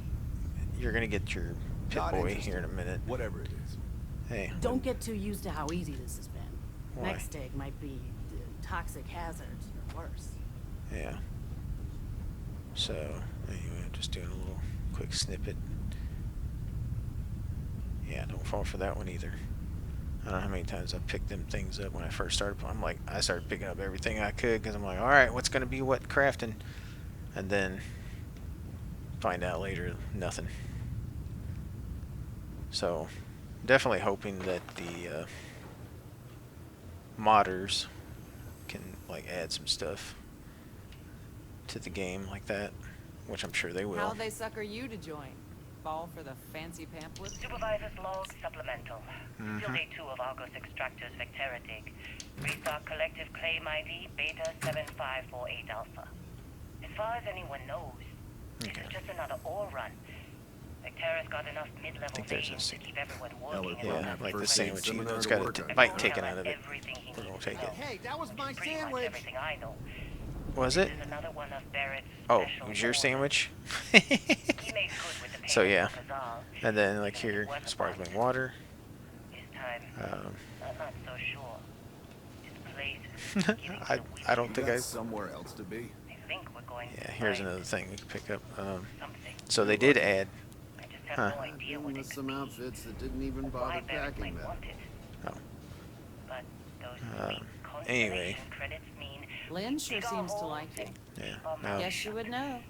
A: you're gonna get your
F: Not
A: Pip-Boy
F: interested.
A: here in a minute.
F: Whatever it is.
A: Hey.
B: Don't get too used to how easy this has been.
A: Why?
B: Next egg might be toxic hazards or worse.
A: Yeah. So, anyway, I'm just doing a little quick snippet. Yeah, don't fall for that one either. I don't know how many times I picked them things up when I first started. I started picking up everything I could because I'm like, alright, what's going to be what crafting? And then find out later, nothing. So, definitely hoping that the modders can like add some stuff to the game like that, which I'm sure they will.
G: How'd they sucker you to join? Fall for the fancy pamphlet?
E: Supervisor's log supplemental. Still day 2 of Argos Extractor's Vectera dig. Restock collective claim ID Beta 7548 Alpha. As far as anyone knows, This
A: Okay.
E: is just another ore run. Vectera's got enough mid-level
A: think there's
E: veins
A: a
E: to keep everyone working.
C: Eller
E: and
C: put on
A: Yeah,
C: that
A: like the
C: first aid
A: sandwich. Even though
C: seminar
A: it's
C: to
A: got
C: work.
A: a bite taken
E: Tell
A: out
E: us
A: of it,
E: everything he
A: we're gonna
E: needs
A: take
E: to
A: it.
E: know.
C: Hey, that was my
E: Which is pretty much
C: sandwich.
E: everything I know.
A: Was
E: This
A: it?
E: is another one of Barrett's
A: Oh,
E: special
A: it was your
E: orders.
A: sandwich?
E: He made good with the
A: So
E: payment
A: yeah.
E: for Kazal.
A: And then like
E: It
A: here,
E: wasn't
A: sparkling
E: much.
A: water.
E: This time,
A: Um,
E: I'm not so sure. This place is beginning
A: I
E: to
A: I don't
C: You
A: think
C: got
A: I.
C: somewhere else to be.
E: I think we're going
A: Yeah,
E: to
A: here's
E: find
A: another thing we can pick up.
E: something.
A: So they
C: You're
A: did
C: lucky.
A: add.
E: I just have
A: Huh.
E: no
C: I've
E: idea
C: been
E: what it
C: with
E: could
C: some
E: be.
C: outfits that didn't even
E: Or
C: bother
E: why Barrett
C: packing
E: might
C: that.
E: want it.
A: Oh.
E: But those
A: Um,
E: sweet
A: anyway.
E: constellation credits mean
G: Lynn sure
E: dig our
G: seems to
E: holes
G: like you.
E: and
A: Yeah.
E: keep our
A: No.
E: mouths
G: Guess you
E: shut.
G: would know,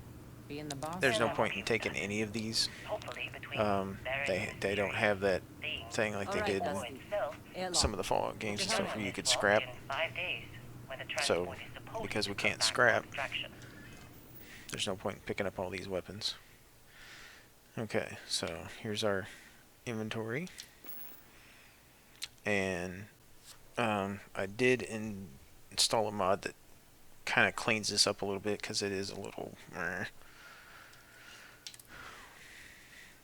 G: being the boss.
A: There's no
E: Yeah.
A: point in taking any of these.
E: Hopefully between Barrett
A: They
E: and
A: they don't
E: Sirius
A: have that
E: thing,
A: thing like they
G: All right,
A: did in
E: ore
G: Dusty.
E: itself,
G: Airlock.
A: some of the Fallout games and
G: Put your
A: stuff
G: helmet
A: where you
G: on.
A: could
E: is locked
A: scrap.
E: in 5 days when the
A: So,
E: transport is supposed
A: because we
E: to come
A: can't
E: back
A: scrap,
E: from extraction.
A: there's no point in picking up all these weapons. Okay, so here's our inventory. And I did install a mod that kind of cleans this up a little bit because it is a little.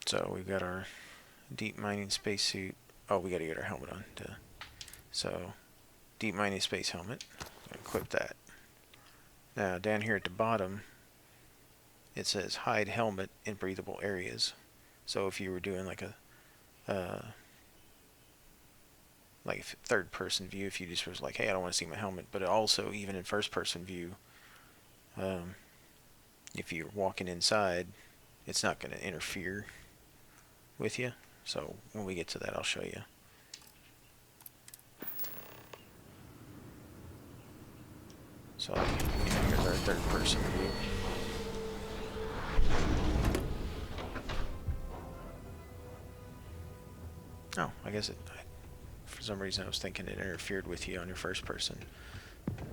A: So we've got our deep mining spacesuit. Oh, we got to get our helmet on. Duh. So deep mining space helmet. Equip that. Now down here at the bottom, it says hide helmet in breathable areas. So if you were doing like a third person view, if you just was like, hey, I don't want to see my helmet, but also even in first person view, if you're walking inside, it's not going to interfere with you. So when we get to that, I'll show you. So here's our third person view. Oh, I guess for some reason I was thinking it interfered with you on your first person.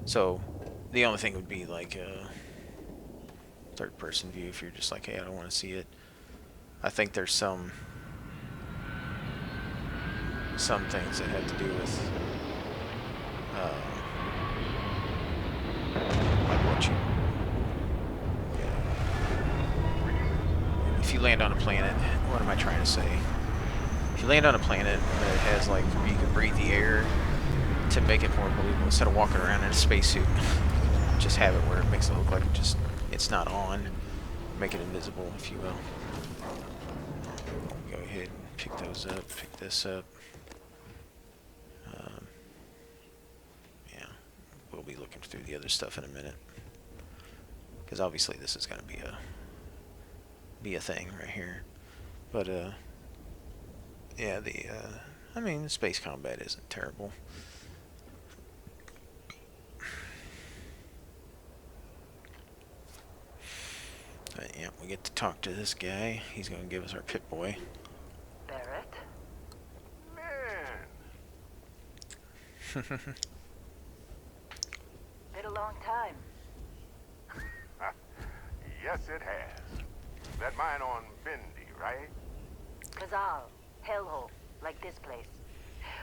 A: So the only thing would be like a third person view if you're just like, hey, I don't want to see it. I think there's some things that have to do with like what you if you land on a planet, what am I trying to say? If you land on a planet that has like where you can breathe the air to make it more believable, instead of walking around in a spacesuit, just have it where it makes it look like it's not on, make it invisible, if you will. Go ahead and pick those up, pick this up. Yeah, we'll be looking through the other stuff in a minute, because obviously this is going to be a thing right here. But yeah, I mean, the space combat isn't terrible. But yeah, we get to talk to this guy. He's going to give us our Pit Boy.
E: Barrett?
D: Man,
E: Been a long time.
D: yes it has. That mine on Bendy, right?
E: Kazal, hellhole, like this place.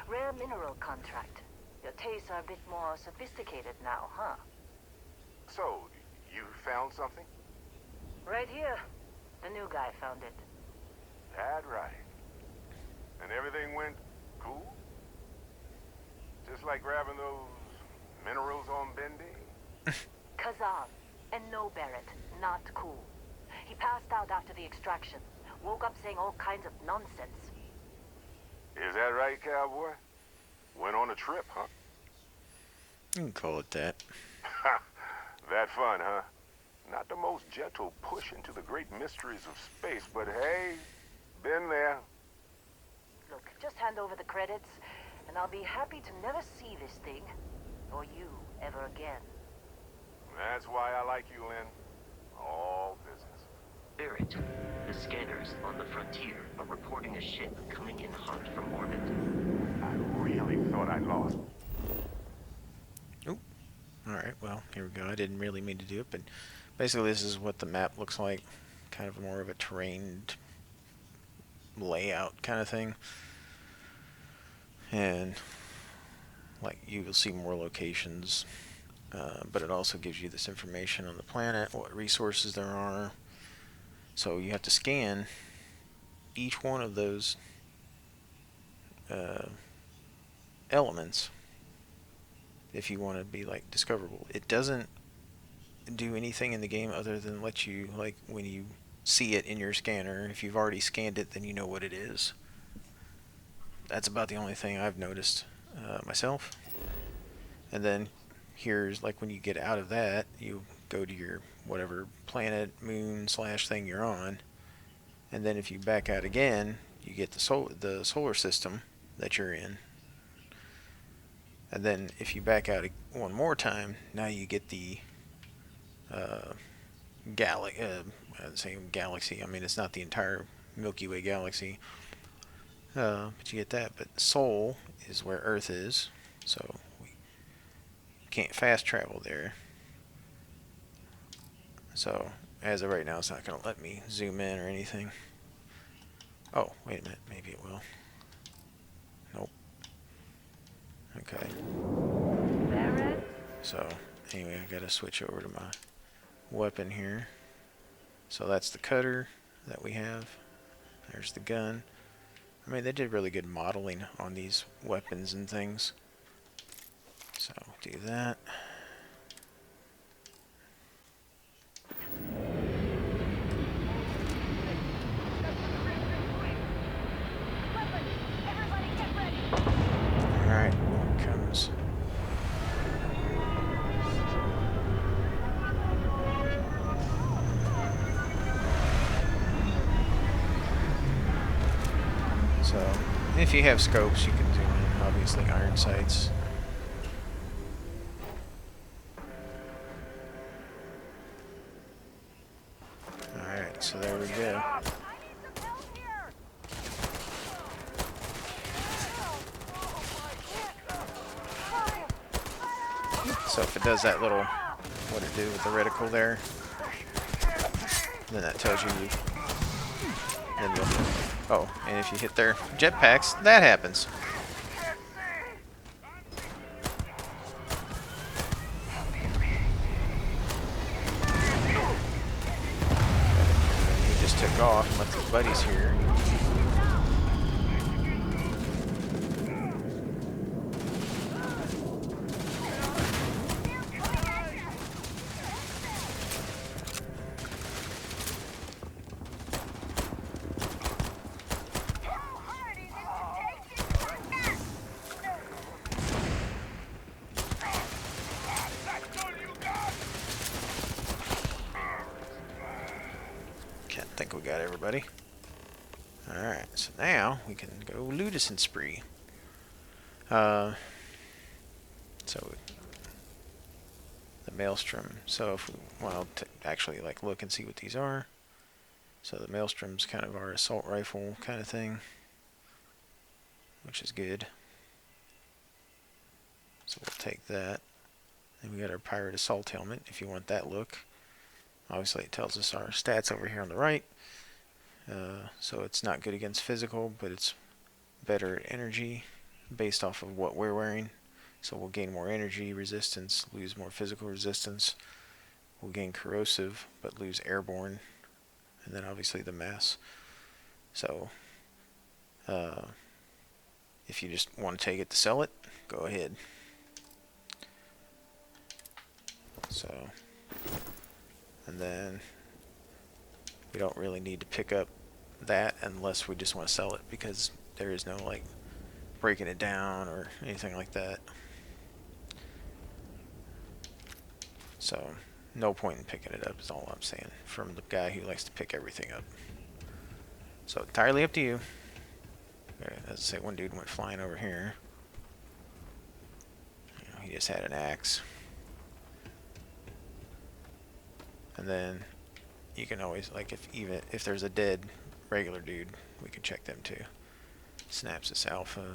E: Rare mineral contract. Your tastes are a bit more sophisticated now, huh?
D: So, you found something?
E: Right here. The new guy found it.
D: That right. And everything went cool? Just like grabbing those minerals on Bendy?
E: Kazal, and no Barrett, not cool. He passed out after the extraction. Woke up saying all kinds of nonsense.
D: Is that right, cowboy? Went on a trip, huh?
A: You can call it that.
D: That fun, huh? Not the most gentle push into the great mysteries of space, but hey, been there.
E: Look, just hand over the credits, and I'll be happy to never see this thing, or you, ever again.
D: That's why I like you, Lynn. All business.
H: Barrett, the scanners on the frontier are reporting a ship coming in hot from orbit.
D: I really thought I lost.
A: Oh, alright, well, here we go. I didn't really mean to do it, but basically this is what the map looks like. Kind of more of a terrained layout kind of thing. And like you will see more locations, but it also gives you this information on the planet, what resources there are, So you have to scan each one of those elements if you want to be like discoverable. It doesn't do anything in the game other than let you, like, when you see it in your scanner, if you've already scanned it, then you know what it is. That's about the only thing I've noticed myself. And then here's, like, when you get out of that, you go to your whatever planet, moon slash thing you're on, and then if you back out again, you get the solar system that you're in. And then if you back out one more time, now you get the same galaxy. I mean, it's not the entire Milky Way galaxy, but you get that. But Sol is where Earth is, so we can't fast travel there. So as of right now, it's not going to let me zoom in or anything. Oh, wait a minute. Maybe it will. Nope. Okay. So anyway, I got to switch over to my weapon here. So that's the cutter that we have. There's the gun. I mean, they did really good modeling on these weapons and things. So do that. Alright, here it comes. So, if you have scopes, you can zoom in, obviously, iron sights. Alright, so there we go. So if it does that little, what it do with the reticle there, then that tells you, then you'll, oh, and if you hit their jetpacks, that happens. He just took off and left his buddies here. I think we got everybody. Alright, so now we can go Ludicin spree. So the Maelstrom. So if we want to actually like look and see what these are. So the Maelstrom's kind of our assault rifle kind of thing, which is good. So we'll take that. Then we got our Pirate Assault Helmet if you want that look. Obviously it tells us our stats over here on the right. So it's not good against physical, but it's better at energy based off of what we're wearing. So we'll gain more energy resistance, lose more physical resistance. We'll gain corrosive, but lose airborne. And then obviously the mass. So if you just want to take it to sell it, go ahead. So, and then we don't really need to pick up that unless we just want to sell it, because there is no like breaking it down or anything like that. So no point in picking it up is all I'm saying, from the guy who likes to pick everything up. So entirely up to you. As I say, one dude went flying over here. You know, he just had an axe. And then you can always, like, if there's a dead regular dude, we can check them too. Snaps this alpha.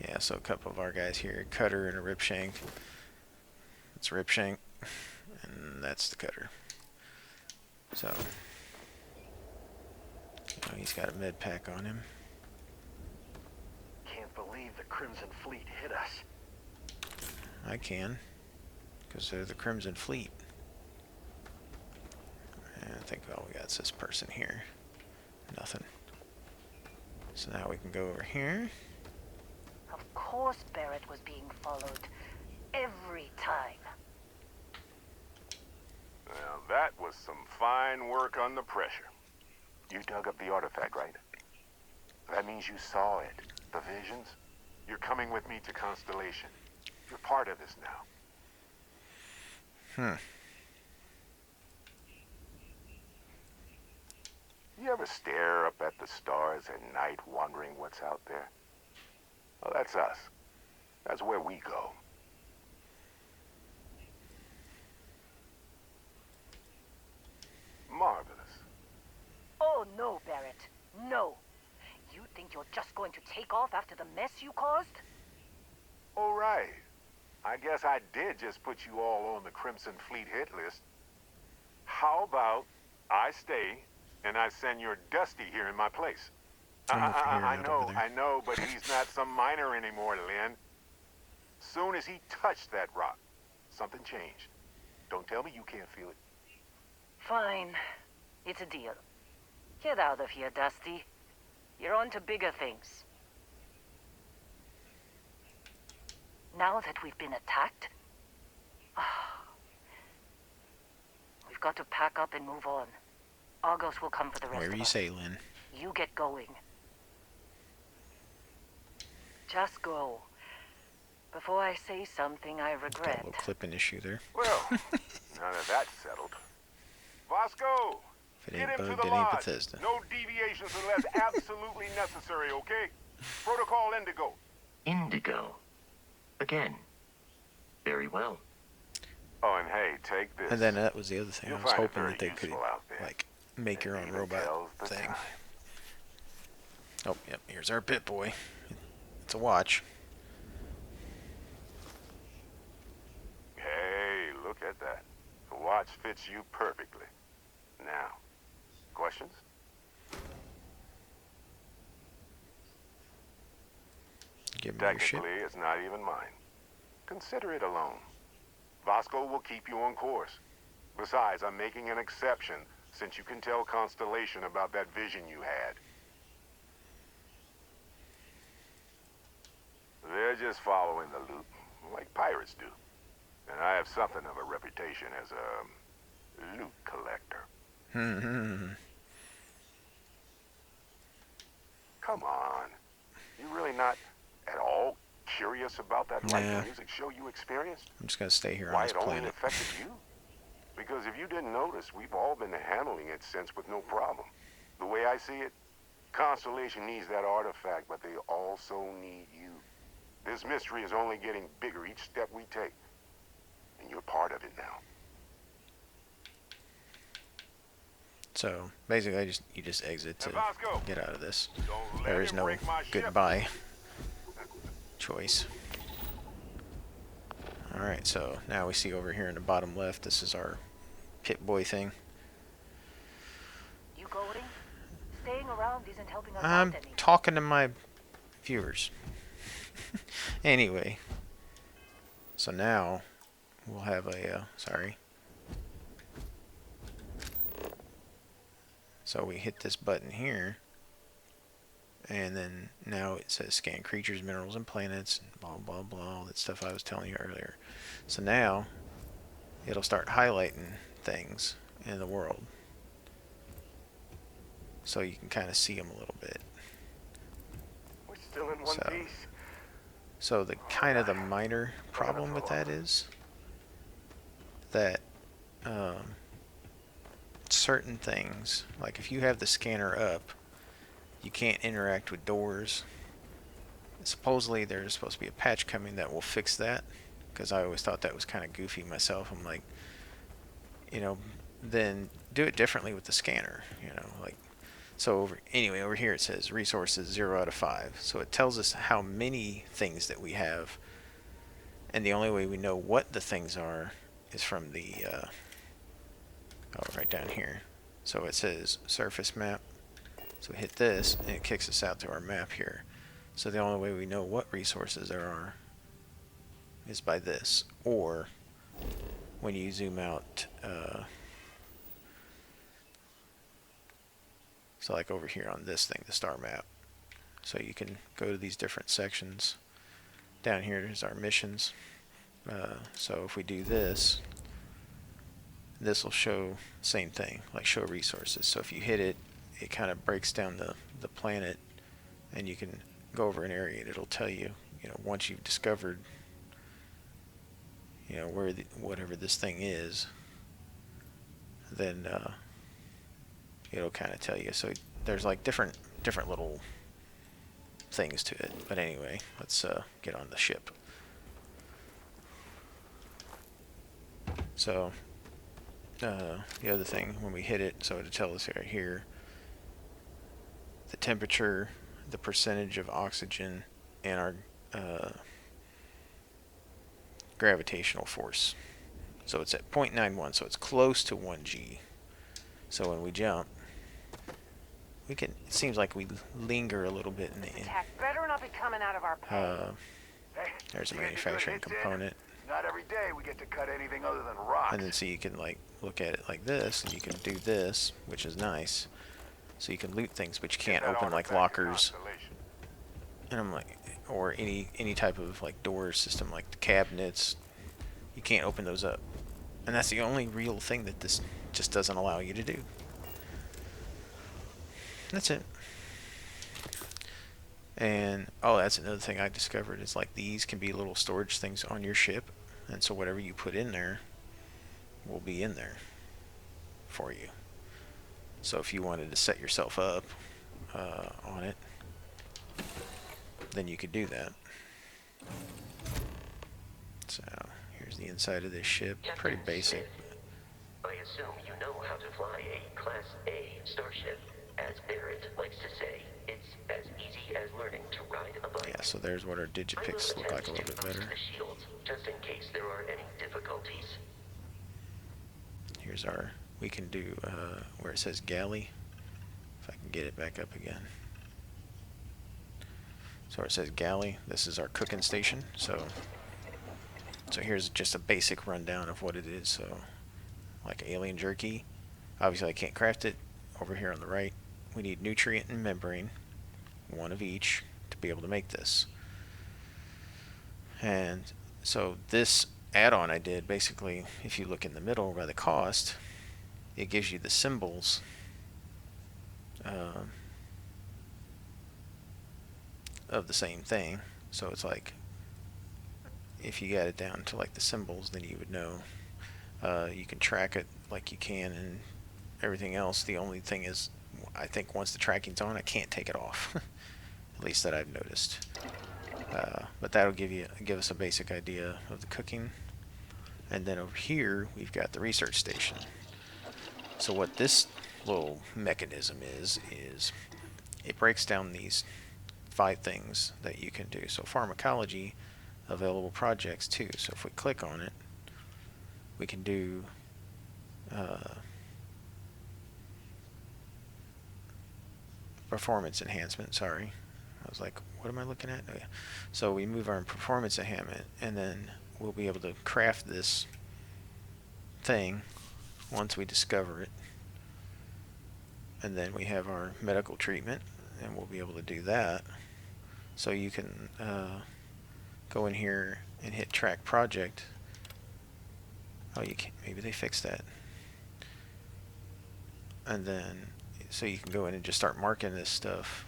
A: Yeah, so a couple of our guys here, cutter and a rip shank. It's rip shank, and that's the cutter. So you know, he's got a med pack on him.
I: Can't believe the Crimson Fleet hit us.
A: I can, because they're the Crimson Fleet. I think all we got is this person here. Nothing. So now we can go over here.
E: Of course Barrett was being followed. Every time.
D: Well, that was some fine work under pressure. You dug up the artifact, right? That means you saw it. The visions. You're coming with me to Constellation. You're part of this now. You ever stare up at the stars at night wondering what's out there? Well, that's us. That's where we go. Marvelous.
E: Oh no, Barrett. No. You think you're just going to take off after the mess you caused?
D: All right. I guess I did just put you all on the Crimson Fleet hit list. How about I stay and I send your Dusty here in my place? I know, but he's not some miner anymore, Lynn. Soon as he touched that rock, something changed. Don't tell me you can't feel it.
E: Fine. It's a deal. Get out of here, Dusty. You're on to bigger things. Now that we've been attacked, we've got to pack up and move on. Argos will come for the rest
A: Whatever
E: of
A: you
E: us.
A: say, Lynn.
E: You get going. Just go. Before I say something I
A: Got a
E: regret.
A: little clipping issue there.
D: Well, now that that's settled. Vasco,
A: If it
D: get
A: ain't
D: him to
A: bugged,
D: the
A: it ain't
D: lodge.
A: Bethesda.
D: No deviations unless absolutely necessary, okay? Protocol Indigo.
H: Indigo. Again. Very well.
D: Oh, and hey, take this.
A: And then that was the other thing.
D: You'll
A: I was
D: find it
A: hoping
D: very
A: that they could,
D: useful out there.
A: like, make your
D: It
A: own
D: even
A: robot
D: tells the
A: thing.
D: time.
A: Oh, yep, here's our Pit Boy. It's a watch.
D: Hey, look at that. The watch fits you perfectly. Now, questions?
A: Give me your ship.
D: Technically, it's not even mine. Consider it a loan. Vasco will keep you on course. Besides, I'm making an exception since you can tell Constellation about that vision you had. They're just following the loot, like pirates do. And I have something of a reputation as a loot collector. Come on. You really not at all curious about that light
A: Nah.
D: music show you experienced?
A: I'm just gonna stay here on
D: Why
A: this
D: it only
A: planet.
D: affected you? Because if you didn't notice, we've all been handling it since with no problem. The way I see it, Constellation needs that artifact, but they also need you. This mystery is only getting bigger each step we take. And you're part of it now.
A: So basically, you just exit to
D: Hey, Vasco,
A: get out of this.
D: don't let
A: There is
D: him
A: no
D: break my ship.
A: goodbye choice. All right, so now we see over here in the bottom left. This is our Pit Boy thing.
E: You going? Staying around isn't helping us
A: I'm
E: out any.
A: talking to my viewers. Anyway, so now we'll have a sorry. So we hit this button here, and then now it says scan creatures, minerals, and planets, and blah blah blah, all that stuff I was telling you earlier. So now it'll start highlighting things in the world, so you can kind of see them a little bit.
D: We're still in one piece.
A: So the kind of the minor problem with that is that certain things, like if you have the scanner up, you can't interact with doors. Supposedly there's supposed to be a patch coming that will fix that, because I always thought that was kind of goofy myself. I'm like, then do it differently with the scanner, like. So over here it says resources 0 out of 5. So it tells us how many things that we have, and the only way we know what the things are is from the right down here. So it says surface map. So we hit this and it kicks us out to our map here. So the only way we know what resources there are is by this, or when you zoom out So like over here on this thing, the star map. So you can go to these different sections. Down here is our missions. So if we do this, this will show same thing, like show resources. So if you hit it, it kind of breaks down the planet, and you can go over an area and it'll tell you, once you've discovered, where whatever this thing is, then it'll kind of tell you. So there's like different little things to it. But anyway, let's get on the ship. So the other thing, when we hit it, so it'll tell us right here the temperature, the percentage of oxygen, and our gravitational force. So it's at 0.91, so it's close to 1G. So when we jump, we can. It seems like we linger a little bit in the end.
E: Attack better not be coming out of our pay.
A: There's a manufacturing component.
I: Not every day we get to cut anything other than rocks.
A: And then so you can like look at it like this, and you can do this, which is nice. So you can loot things, but you can't open like lockers. And I'm like, or any type of like door system, like the cabinets. You can't open those up, and that's the only real thing that this just doesn't allow you to do. That's it. And oh, that's another thing I discovered is like these can be little storage things on your ship, and so whatever you put in there will be in there for you. So if you wanted to set yourself up on it, then you could do that. So here's the inside of this ship. Pretty basic.
H: I assume you know how to fly a Class A starship. As Barrett likes to say, it's as easy as learning to ride a bike.
A: Yeah, so there's what our digipicks look like a little bit better.
H: The shields, just in case there are any difficulties.
A: Here's our, we can do where it says galley. If I can get it back up again. So where it says galley, this is our cooking station. So here's just a basic rundown of what it is. So like alien jerky, obviously I can't craft it. Over here on the right, we need nutrient and membrane, one of each, to be able to make this. And so this add-on I did, basically, if you look in the middle by the cost, it gives you the symbols of the same thing. So it's like, if you got it down to like the symbols, then you would know. You can track it like you can and everything else. The only thing is, I think once the tracking's on, I can't take it off. At least that I've noticed. But that'll give us a basic idea of the cooking. And then over here, we've got the research station. So what this little mechanism is it breaks down these 5 things that you can do. So pharmacology, available projects too. So if we click on it, we can do performance enhancement. Sorry, I was like, what am I looking at? Oh, yeah. So we move our performance enhancement, and then we'll be able to craft this thing once we discover it. And then we have our medical treatment, and we'll be able to do that. So you can go in here and hit track project. Oh, you can't. Maybe they fixed that. And then so you can go in and just start marking this stuff,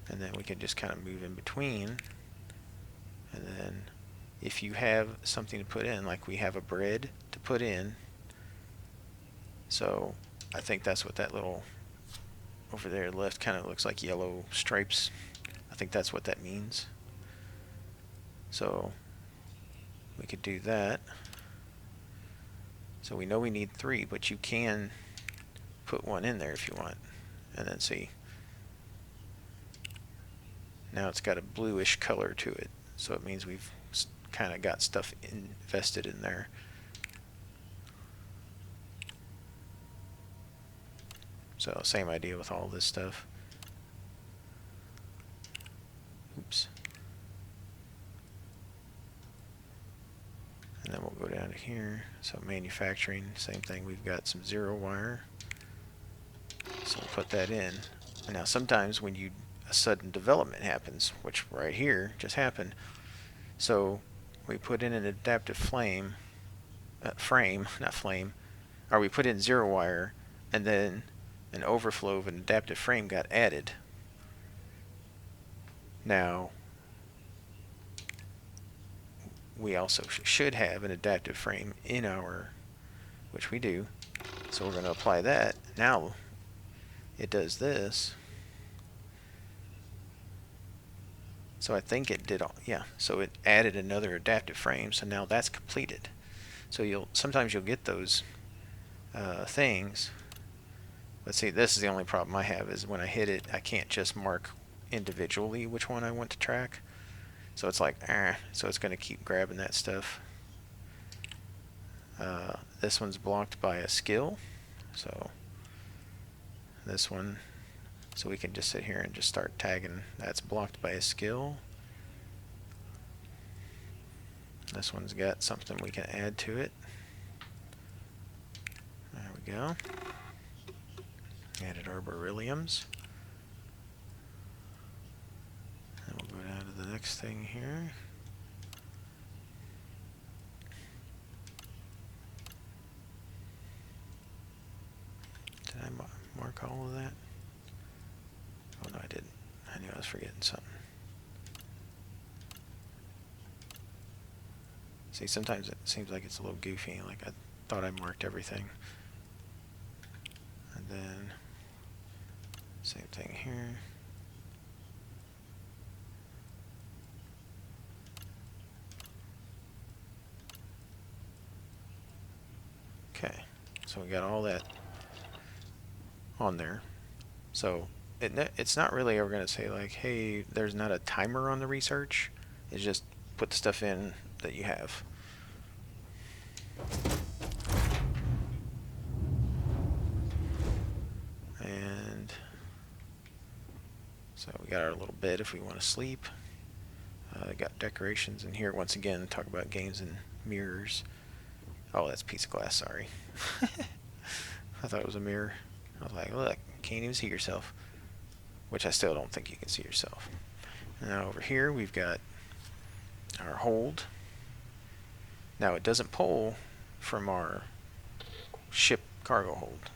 A: and then we can just kind of move in between. And then if you have something to put in, like we have a bread to put in, so I think that's what that little over there left kind of looks like yellow stripes. I think that's what that means. So we could do that. So we know we need 3, but you can put 1 in there if you want. And then see, now it's got a bluish color to it. So it means we've kind of got stuff invested in there. So same idea with all this stuff. Oops. And then we'll go down to here. So manufacturing, same thing. We've got some 0 wire. put that in. And now sometimes when a sudden development happens, which right here just happened, so we put in an adaptive frame, not flame, or we put in zero wire, and then an overflow of an adaptive frame got added. Now, we also should have an adaptive frame in our, which we do, so we're going to apply that. Now, it does this. So I think it did all, yeah, so it added another adaptive frame, so now that's completed. So sometimes you'll get those things. Let's see, this is the only problem I have, is when I hit it, I can't just mark individually which one I want to track. So it's like, so it's going to keep grabbing that stuff. This one's blocked by a skill, so this one, so we can just sit here and just start tagging. That's blocked by a skill. This one's got something we can add to it. There we go. Added arborealiums. And we'll go down to the next thing here. Did I mark all of that? Oh no, I didn't. I knew I was forgetting something. See, sometimes it seems like it's a little goofy, like I thought I marked everything. And then, same thing here. Okay, so we got all that on there. So it's not really ever going to say like, hey, there's not a timer on the research. It's just put the stuff in that you have. And so we got our little bed if we want to sleep. Got decorations in here. Once again, talk about games and mirrors. Oh, that's a piece of glass, sorry. I thought it was a mirror. I was like, look, can't even see yourself. Which I still don't think you can see yourself. Now over here we've got our hold. Now it doesn't pull from our ship cargo hold,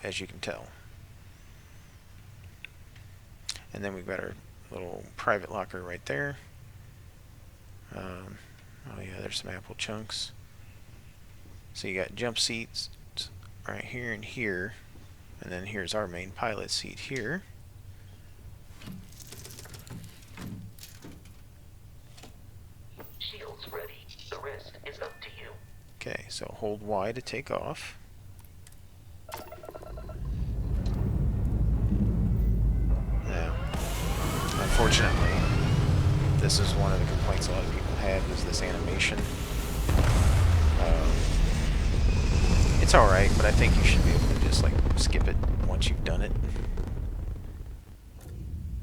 A: as you can tell. And then we've got our little private locker right there. Oh yeah, there's some apple chunks. So you got jump seats right here and here, and then here's our main pilot seat here.
H: Shields ready. The rest is up to you.
A: Okay, so hold Y to take off. Now, unfortunately, this is one of the complaints a lot of people had, was this animation. It's alright, but I think you should be able to just like skip it once you've done it.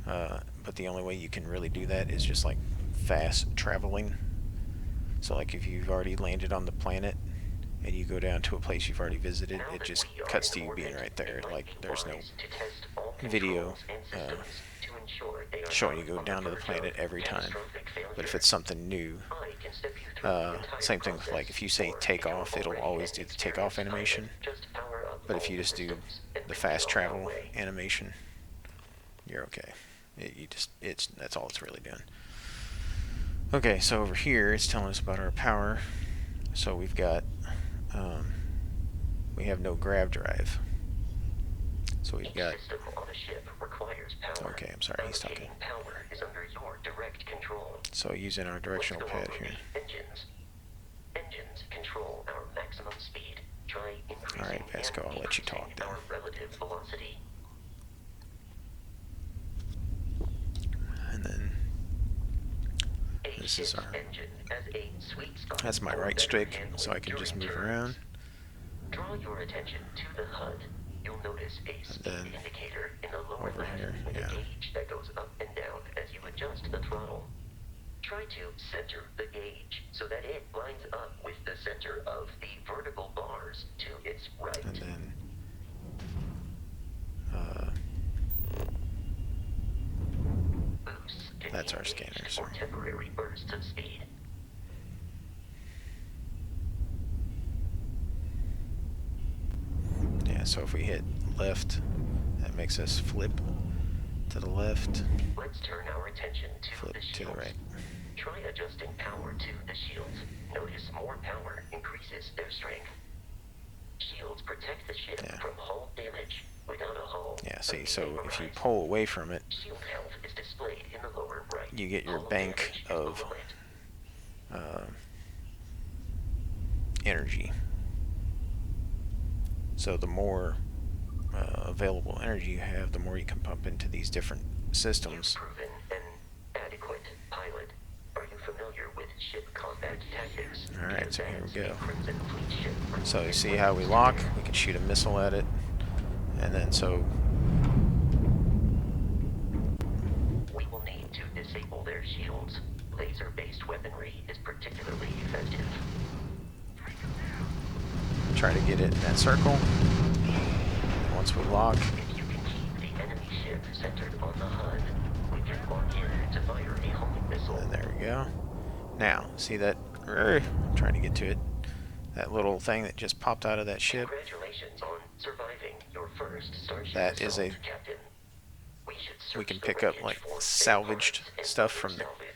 A: But the only way you can really do that is just like fast traveling. So like if you've already landed on the planet and you go down to a place you've already visited, it just cuts to you being right there. Like there's no video showing you go down to the planet every time. But if it's something new, same thing with like if you say take off, it'll always do the takeoff animation. But if you just do the fast travel animation, you're okay. That's all it's really doing. Okay, so over here it's telling us about our power. So we've got we have no grav drive. So we've got. Okay, I'm sorry, he's talking. So using our directional pad here.
H: Engines control our maximum speed. Try increasing.
A: All right, Vasco, I'll let you talk then.
H: Our relative velocity.
A: And then this is our. That's my right stick, so I can just move around.
H: Draw your attention to the HUD. You'll notice a speed indicator in the lower
A: over
H: left
A: here,
H: with
A: yeah.
H: a gauge that goes up and down as you adjust the throttle. Try to center the gauge so that it lines up with the center of the vertical bars to its right.
A: And then That's our scanner,
H: or
A: sorry.
H: temporary bursts of speed.
A: Yeah, so if we hit left, that makes us flip to the left,
H: Let's turn our attention to
A: flip
H: the
A: to
H: shields.
A: the right.
H: Try adjusting power to the shields. Notice more power increases their strength. Shields protect the ship
A: Yeah.
H: from hull damage. Without a hull,
A: Yeah, see, so if you pull away from it,
H: shield health is displayed in the lower right.
A: you get your
H: Hull
A: bank
H: damage is
A: of
H: below it.
A: energy. So the more available energy you have, the more you can pump into these different systems.
H: You've proven an adequate pilot. Are you familiar with ship combat tactics?
A: Alright, so here we go.
H: Crimson Fleet ship.
A: So you see how we lock? We can shoot a missile at it. And then so
H: We will need to disable their shields. Laser-based weaponry is particularly effective.
A: try to get it in that circle. And once we lock,
H: If you can keep the enemy ship centered on the HUD, we can lock in to fire a homing missile.
A: and there we go. Now, see that? I'm trying to get to it. That little thing that just popped out of that ship.
H: Congratulations on surviving your first Starship
A: That is
H: assault,
A: a-
H: Captain.
A: We can
H: search the
A: pick up
H: wreckage
A: like
H: for
A: salvaged
H: spare parts and
A: stuff
H: other
A: from the.
H: salvage.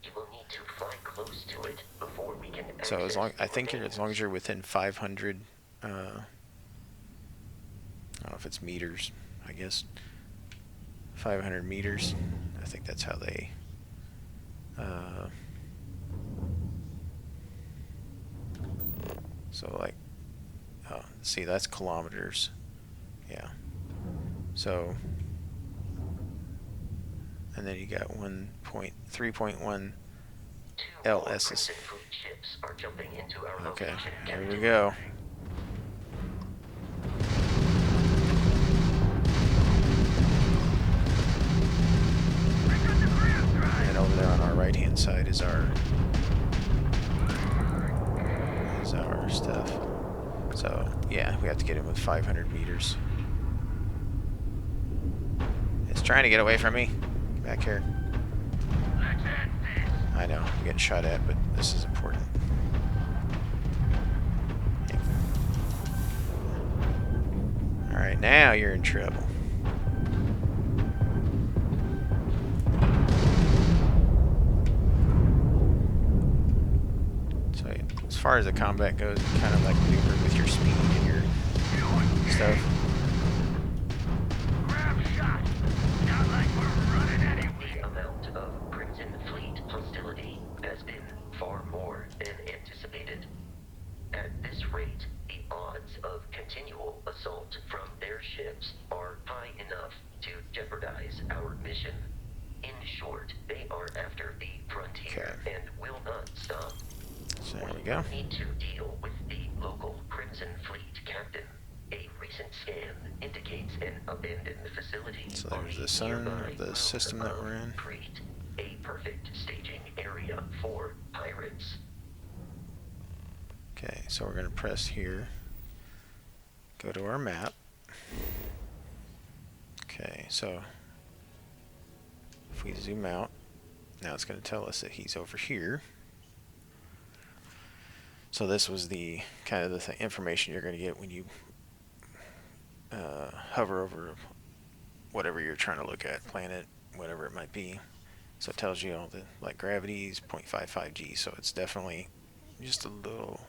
H: You will need to fly close to it before we can
A: So as
H: access
A: long
H: the
A: I think you're, as long as
H: remains.
A: you're within 500. I don't know if it's meters. I guess 500 meters. I think that's how they. So like, see, that's kilometers. Yeah. So, and then you got 3.1
H: Two
A: LSs.
H: Crimson Fleet ships are jumping into our
A: Okay,
H: location,
A: here we
H: Captain.
A: go. And over there on our right-hand side is our stuff. So yeah, we have to get in with 500 meters. It's trying to get away from me. Get back here. I know, I'm getting shot at, but this is important. Alright, now you're in trouble. So as far as the combat goes, you kind of like maneuver with your speed and your stuff.
H: The amount of Crimson Fleet hostility has been far more than anticipated. At this rate, the odds of continual assault from their ships are high enough to jeopardize our mission. In short, they are after the frontier and will not stop.
A: So there we go.
H: Need to deal with the local Crimson Fleet captain. A recent scan indicates an abandoned facility.
A: So
H: on
A: there's
H: a
A: the sun
H: nearby
A: of the
H: moon
A: system that
H: of
A: we're in.
H: Crete, a perfect staging area for pirates.
A: Okay, so we're going to press here. Go to our map. Okay, so if we zoom out, now it's going to tell us that he's over here. So this was the kind of the information you're going to get when you hover over whatever you're trying to look at, planet, whatever it might be. So it tells you all the, like, gravity's 0.55 G, so it's definitely just a little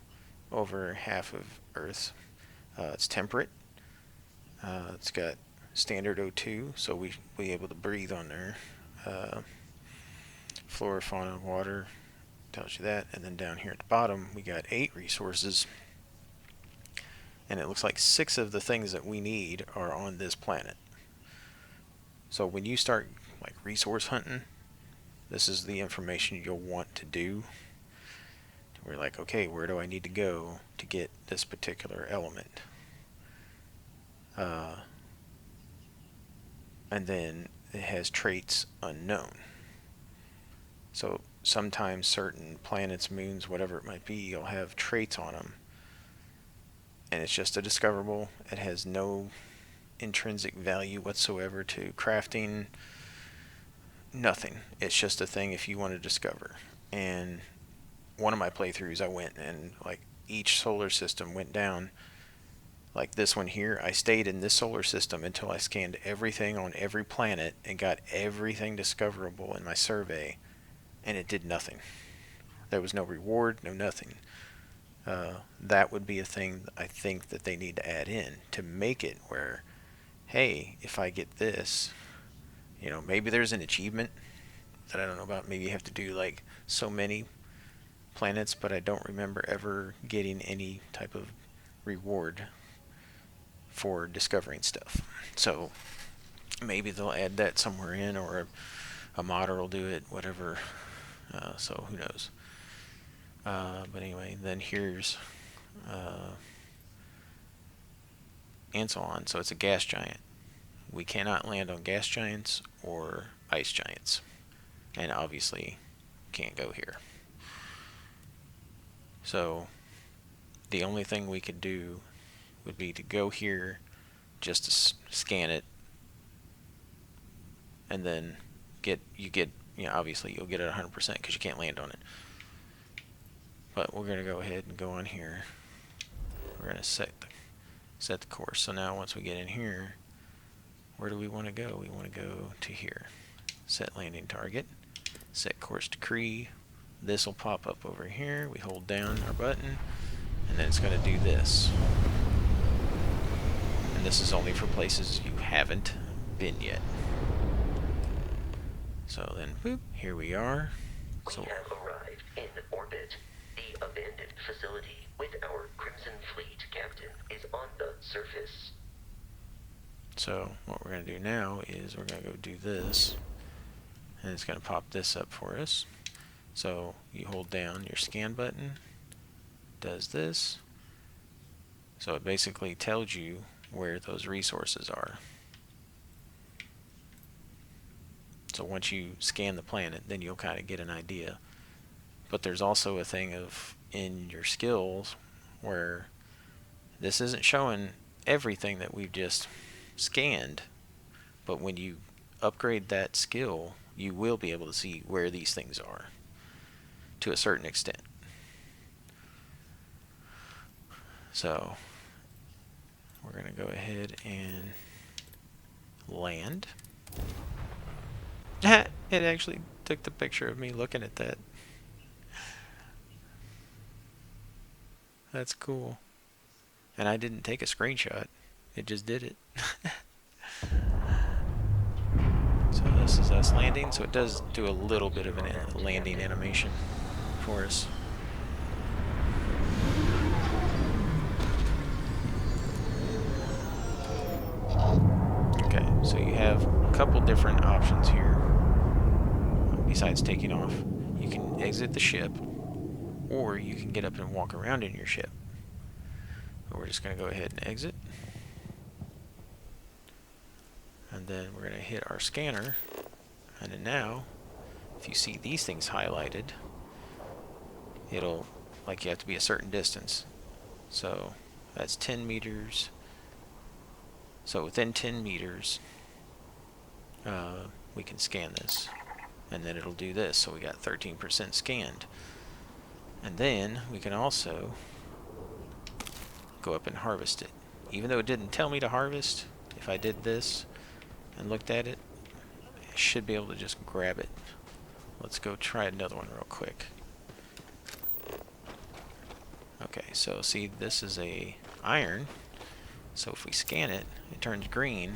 A: over half of Earth. It's temperate. It's got standard O2, so we able to breathe on there. Flora, fauna, water, tells you that. And then down here at the bottom, we got 8 resources. And it looks like 6 of the things that we need are on this planet. So when you start like resource hunting, this is the information you'll want to do. We're like, okay, where do I need to go to get this particular element? And then it has traits unknown. So sometimes certain planets, moons, whatever it might be, you'll have traits on them. And it's just a discoverable. It has no intrinsic value whatsoever to crafting, nothing. It's just a thing if you want to discover. And one of my playthroughs, I went and like each solar system went down. Like this one here, I stayed in this solar system until I scanned everything on every planet and got everything discoverable in my survey, and it did nothing. There was no reward, no nothing. That would be a thing I think that they need to add in to make it where, hey, if I get this, maybe there's an achievement that I don't know about. Maybe you have to do like so many planets, but I don't remember ever getting any type of reward for discovering stuff. So maybe they'll add that somewhere in, or a modder will do it, whatever. So who knows? But anyway, then here's and so on. So it's a gas giant. We cannot land on gas giants or ice giants, and obviously can't go here. So the only thing we could do would be to go here just to scan it, and then obviously you'll get it 100% because you can't land on it. But we're going to go ahead and go on here. We're going to set the course. So now once we get in here, where do we want to go? We want to go to here. Set landing target. Set course decree. This will pop up over here. We hold down our button, and then it's going to do this. And this is only for places you haven't been yet. So then, boop, here we are.
H: We have arrived in orbit. The abandoned facility with our Crimson Fleet captain is on the surface.
A: So what we're going to do now is we're going to go do this, and it's going to pop this up for us. So you hold down your scan button, does this. So it basically tells you where those resources are. So once you scan the planet, then you'll kind of get an idea. But there's also a thing of in your skills where this isn't showing everything that we've just scanned, but when you upgrade that skill, you will be able to see where these things are to a certain extent. So we're going to go ahead and land. It actually took the picture of me looking at that. That's cool. And I didn't take a screenshot. It just did it. So this is us landing. So it does do a little bit of a landing animation for us. Okay, so you have a couple different options here besides taking off. You can exit the ship, or you can get up and walk around in your ship. But we're just going to go ahead and exit. And then we're going to hit our scanner. And then now, if you see these things highlighted, it'll, like, you have to be a certain distance. So that's 10 meters. So within 10 meters, we can scan this. And then it'll do this. So we got 13% scanned. And then we can also go up and harvest it. Even though it didn't tell me to harvest, if I did this and looked at it, I should be able to just grab it. Let's go try another one real quick. Okay, so see, this is a iron. So if we scan it, it turns green.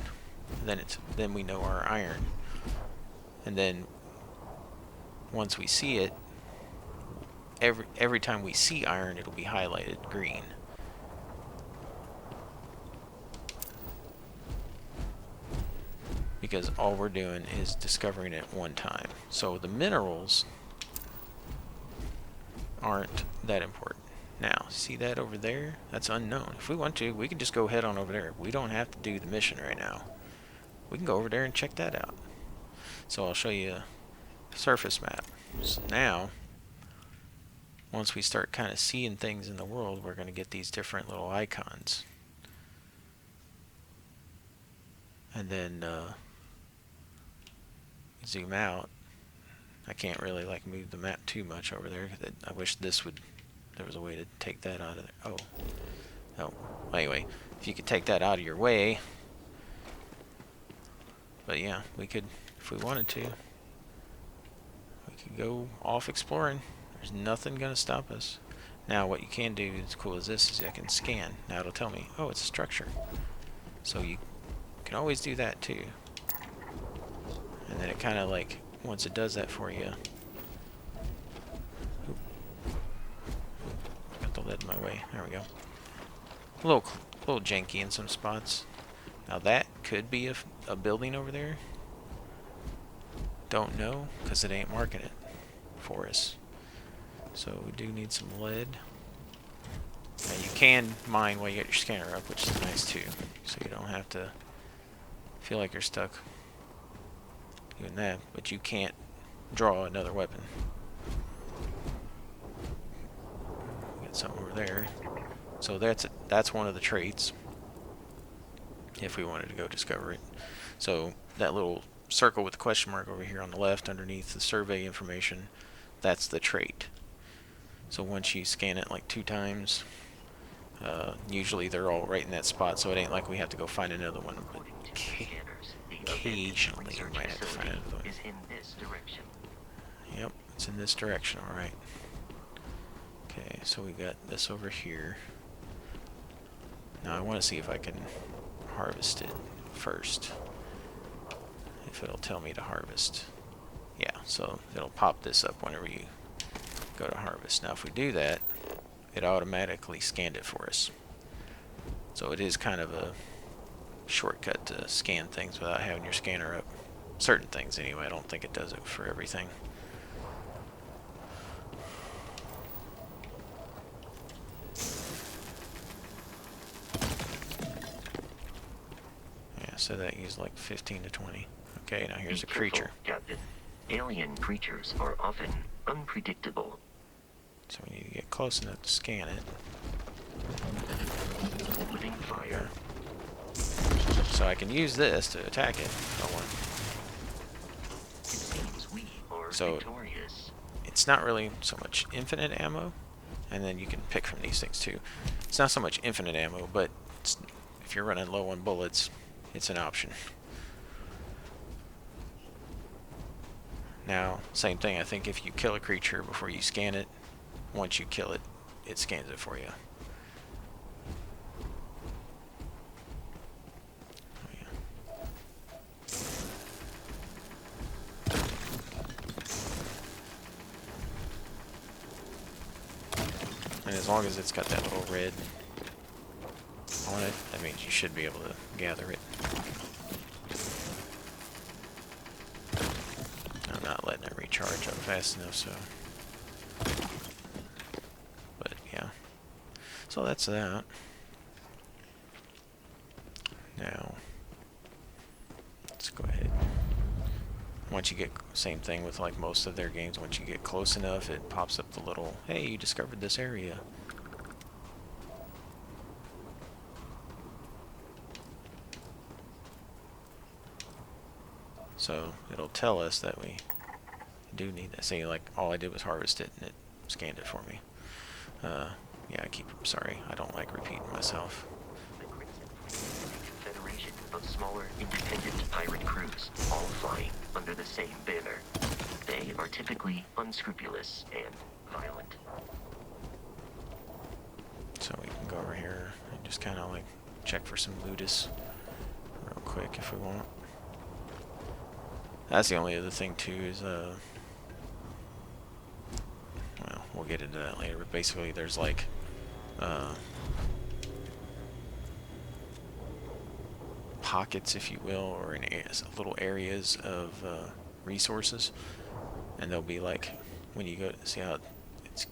A: Then we know our iron. And then once we see it, every time we see iron, it'll be highlighted green. Because all we're doing is discovering it one time. So the minerals aren't that important. Now, see that over there? That's unknown. If we want to, we can just go head on over there. We don't have to do the mission right now. We can go over there and check that out. So I'll show you a surface map. So now, once we start kind of seeing things in the world, we're going to get these different little icons. And then zoom out, I can't really like move the map too much over there. I wish there was a way to take that out of there. Oh, well, anyway, if you could take that out of your way. But yeah, we could, if we wanted to, we could go off exploring. There's nothing gonna stop us. Now, what you can do, as cool as this, is I can scan. Now it'll tell me, oh, it's a structure. So you can always do that too. And then it kind of like, once it does that for you, got the lead in my way. There we go. A little janky in some spots. Now that could be a building over there. Don't know, because it ain't marking it for us. So we do need some lead. Now you can mine while you get your scanner up, which is nice too. So you don't have to feel like you're stuck doing that, but you can't draw another weapon. Got something over there. So that's one of the traits, if we wanted to go discover it. So that little circle with the question mark over here on the left underneath the survey information, that's the trait. So once you scan it like 2 times, usually they're all right in that spot, so it ain't like we have to go find another one. But occasionally we might have to find another one. Yep, it's in this direction, alright. Okay, so we got this over here. Now I want to see if I can harvest it first. If it'll tell me to harvest. Yeah, so it'll pop this up whenever you go to harvest. Now if we do that, it automatically scanned it for us. So it is kind of a shortcut to scan things without having your scanner up. Certain things anyway, I don't think it does it for everything. Yeah, so that used like 15 to 20. Okay, now here's a creature.
H: Captain. Alien creatures are often unpredictable.
A: So we need to get close enough to scan it.
H: Opening fire.
A: So I can use this to attack it if I want.
H: It seems we are
A: So
H: victorious.
A: it's not really so much infinite ammo, and then you can pick from these things too. It's not so much infinite ammo, but if you're running low on bullets, it's an option. Now, same thing, I think if you kill a creature before you scan it, once you kill it, it scans it for you. Oh, yeah. And as long as it's got that little red on it, that means you should be able to gather it. I'm not letting it recharge up fast enough, so... But, yeah. So that's that. Now, let's go ahead. Once you get, same thing with like most of their games, once you get close enough, it pops up the little, hey, you discovered this area. So it'll tell us that we do need that. Say like all I did was harvest it and it scanned it for me. Yeah, sorry, I don't like repeating myself.
H: Confederation of smaller independent pirate crews, all flying under the same banner. They are typically unscrupulous and violent.
A: So we can go over here and just kind of like check for some Ludus real quick if we want. That's the only other thing too is well, we'll get into that later, but basically there's like pockets, if you will, or little areas of resources, and they'll be like, when you go to see how it's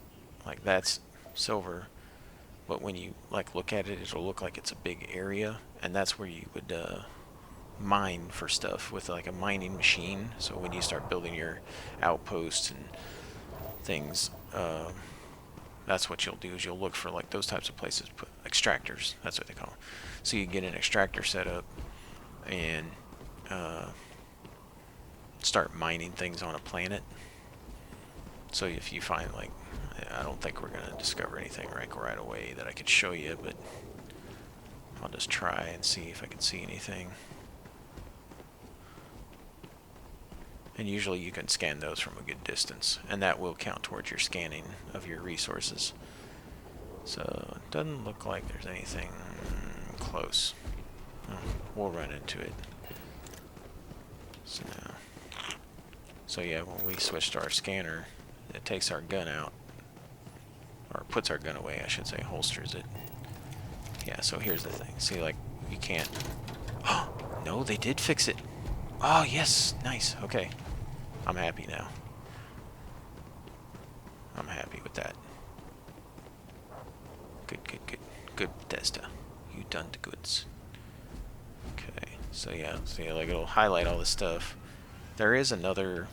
A: like, that's silver, but when you like look at it, it'll look like it's a big area, and that's where you would mine for stuff with like a mining machine. So when you start building your outposts and things, that's what you'll do, is you'll look for like those types of places, put extractors, that's what they call them. So you get an extractor set up and start start mining things on a planet. So if you find, like, I don't think we're going to discover anything right away that I could show you, but I'll just try and see if I can see anything. And usually you can scan those from a good distance, and that will count towards your scanning of your resources. So it doesn't look like there's anything close. Oh, we'll run into it. So yeah, when we switch to our scanner, it takes our gun out, or puts our gun away, I should say, holsters it. Yeah, so here's the thing. See, like, you can't... Oh, no, they did fix it. Oh, yes, nice, okay. I'm happy now. I'm happy with that. Good, good, good. Good, Bethesda. You done the goods. Okay, so yeah, see, like, it'll highlight all this stuff. There is another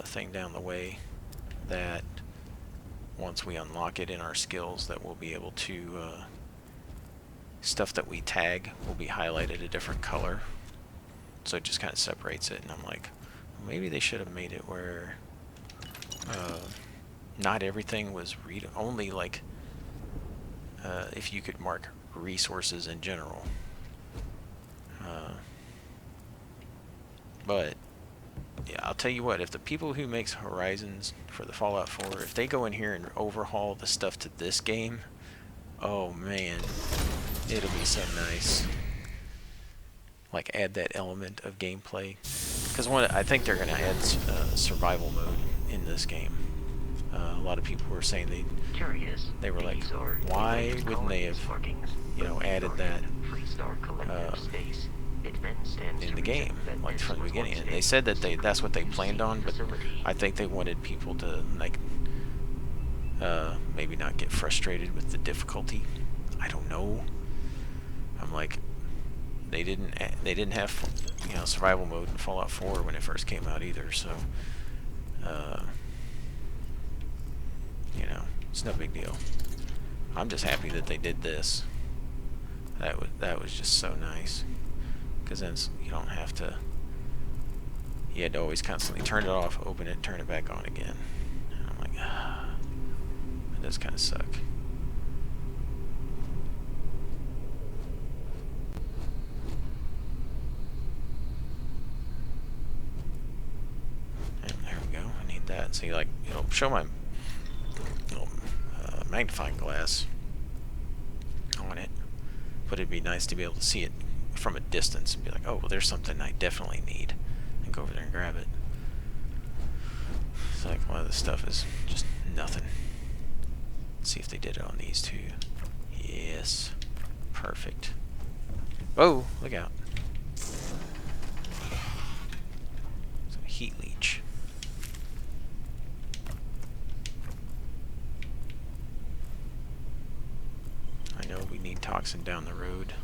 A: thing down the way that once we unlock it in our skills that we'll be able to stuff that we tag will be highlighted a different color, so it just kind of separates it. And I'm like, well, maybe they should have made it where not everything was read only, like if you could mark resources in general, but yeah, I'll tell you what, if the people who makes Horizons for the Fallout 4, if they go in here and overhaul the stuff to this game, oh man, it'll be so nice. Like, add that element of gameplay. Because I think they're going to add survival mode in this game. A lot of people were saying they were like, why wouldn't they have, you know, added that in the game, like from the beginning? And they said that that's what they planned on, but I think they wanted people to, like, maybe not get frustrated with the difficulty. I don't know. I'm like, they didn't have, you know, survival mode in Fallout 4 when it first came out either, so you know, it's no big deal. I'm just happy that they did this. That was just so nice, because then you don't have to. You had to always constantly turn it off, open it, turn it back on again. And I'm like, ah, that does kind of suck. And there we go. I need that. So, like, it'll show my little magnifying glass on it, but it'd be nice to be able to see it from a distance and be like, oh, well, there's something I definitely need, and go over there and grab it. It's like, a lot of this stuff is just nothing. Let's see if they did it on these two. Yes, perfect. Oh, look out. It's a heat leech. I know we need toxin down the road.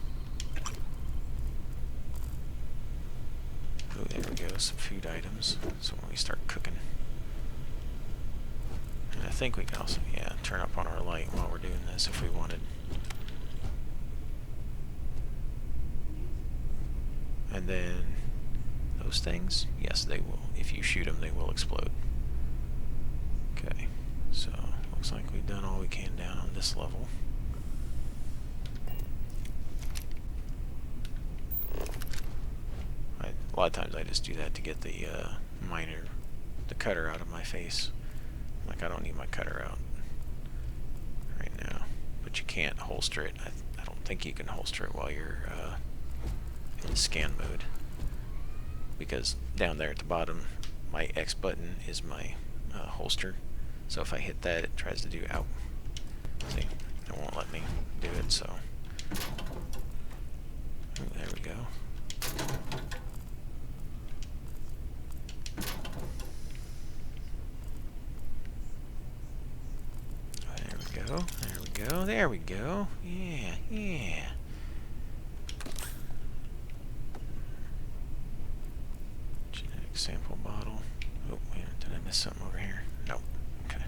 A: Oh, there we go, some food items. So when we start cooking. And I think we can also, yeah, turn up on our light while we're doing this if we wanted. And then those things, yes, they will. If you shoot them, they will explode. Okay, so looks like we've done all we can down on this level. A lot of times I just do that to get the the cutter out of my face. Like, I don't need my cutter out right now. But you can't holster it. I don't think you can holster it while you're in scan mode. Because down there at the bottom, my X button is my holster. So if I hit that, it tries to do out. See, it won't let me do it, so. Ooh, there we go. There we go, there we go. Yeah, yeah. Genetic sample bottle. Oh, wait, did I miss something over here? Nope. Okay.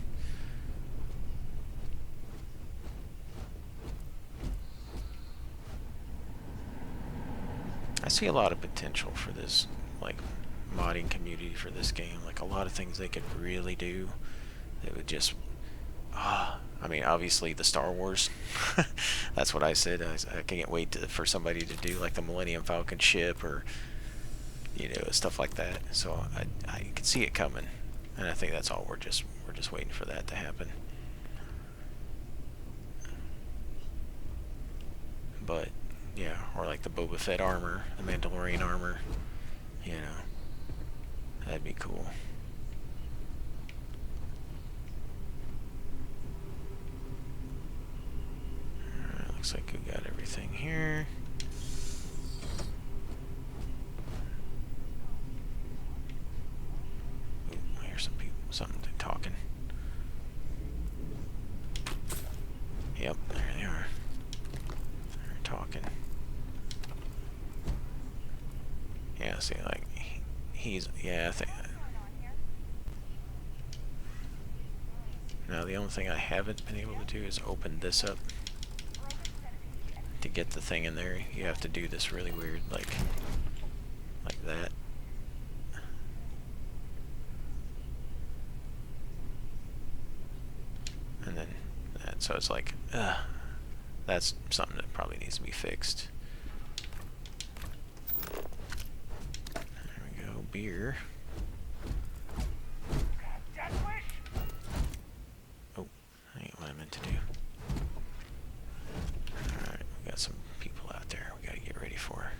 A: I see a lot of potential for this, like, modding community for this game. Like a lot of things they could really do. It would just, I mean, obviously the Star Wars. That's what I said. I can't wait for somebody to do like the Millennium Falcon ship or, you know, stuff like that. So I can see it coming, and I think that's all. We're just waiting for that to happen. But yeah, or like the Boba Fett armor, the Mandalorian armor. You know, that'd be cool. Alright, looks like we got everything here. Ooh, I hear some people, something talking. Yep, there they are. They're talking. Yeah, see, like, yeah, I think. Now, the only thing I haven't been able to do is open this up. To get the thing in there, you have to do this really weird, like that. And then that, so it's like, that's something that probably needs to be fixed. There we go, beer. Oh, that ain't what I meant to do. Alright, we got some people out there we gotta get ready for.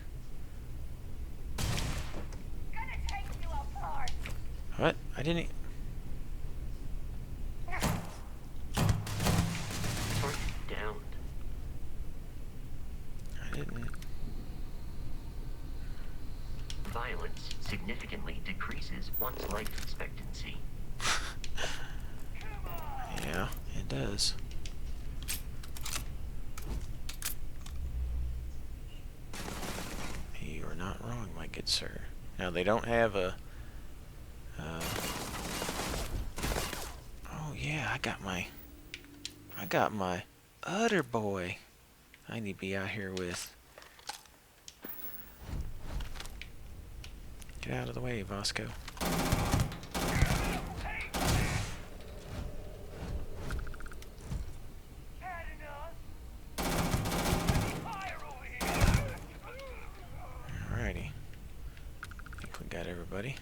A: What? I didn't...
H: Downed.
A: I didn't...
H: Violence significantly decreases one's life expectancy.
A: Yeah, it does. You are not wrong, my good sir. Now, they don't have a... oh, yeah, I got my other boy I need to be out here with. Get out of the way, Vasco. Alrighty. I think we got everybody.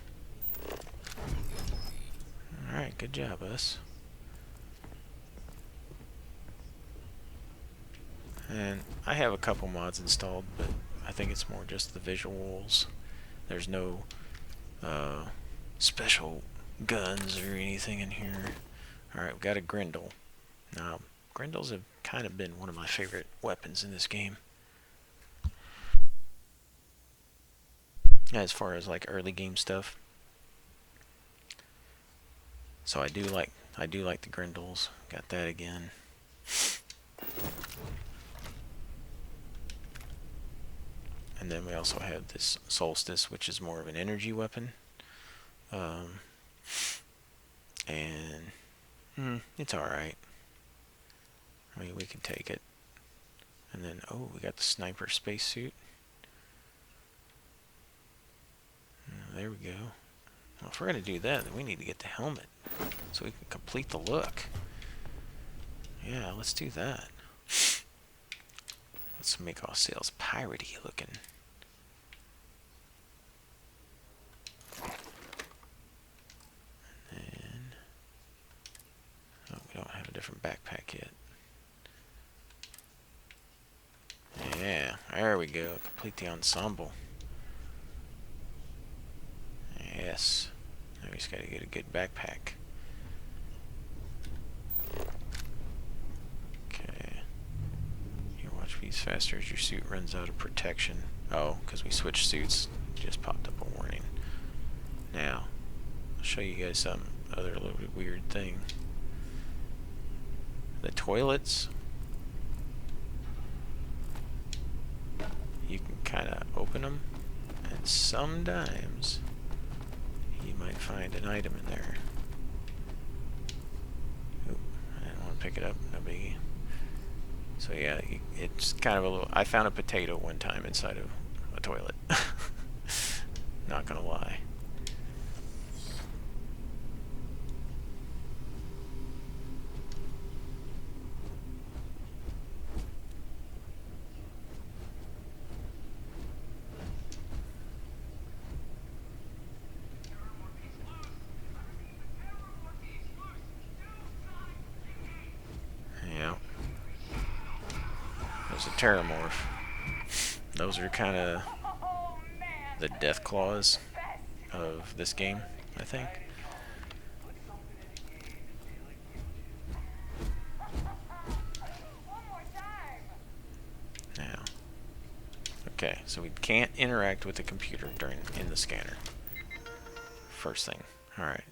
A: Alright, good job, us. And I have a couple mods installed, but I think it's more just the visuals. There's no special guns or anything in here. Alright, we've got a Grendel. Now, Grendels have kind of been one of my favorite weapons in this game. As far as like early game stuff. So I do like the Grendels. Got that again. And then we also have this Solstice, which is more of an energy weapon. And it's alright. I mean, we can take it. And then, oh, we got the sniper spacesuit. There we go. Well, if we're going to do that, then we need to get the helmet. So we can complete the look. Yeah, let's do that. Let's make ourselves piratey looking. And oh, we don't have a different backpack yet. Yeah, there we go. Complete the ensemble. Yes. Now we just gotta get a good backpack. Okay. You watch these faster as your suit runs out of protection. Oh, because we switched suits. Just popped up a warning. Now, I'll show you guys some other little weird thing. The toilets. You can kind of open them, and sometimes you might find an item in there. Oop, I didn't want to pick it up, no biggie. So yeah, it's kind of a little... I found a potato one time inside of a toilet. Not gonna lie. Terramorph. Those are kind of the death claws of this game, I think. Now, okay, so we can't interact with the computer in the scanner. First thing. Alright.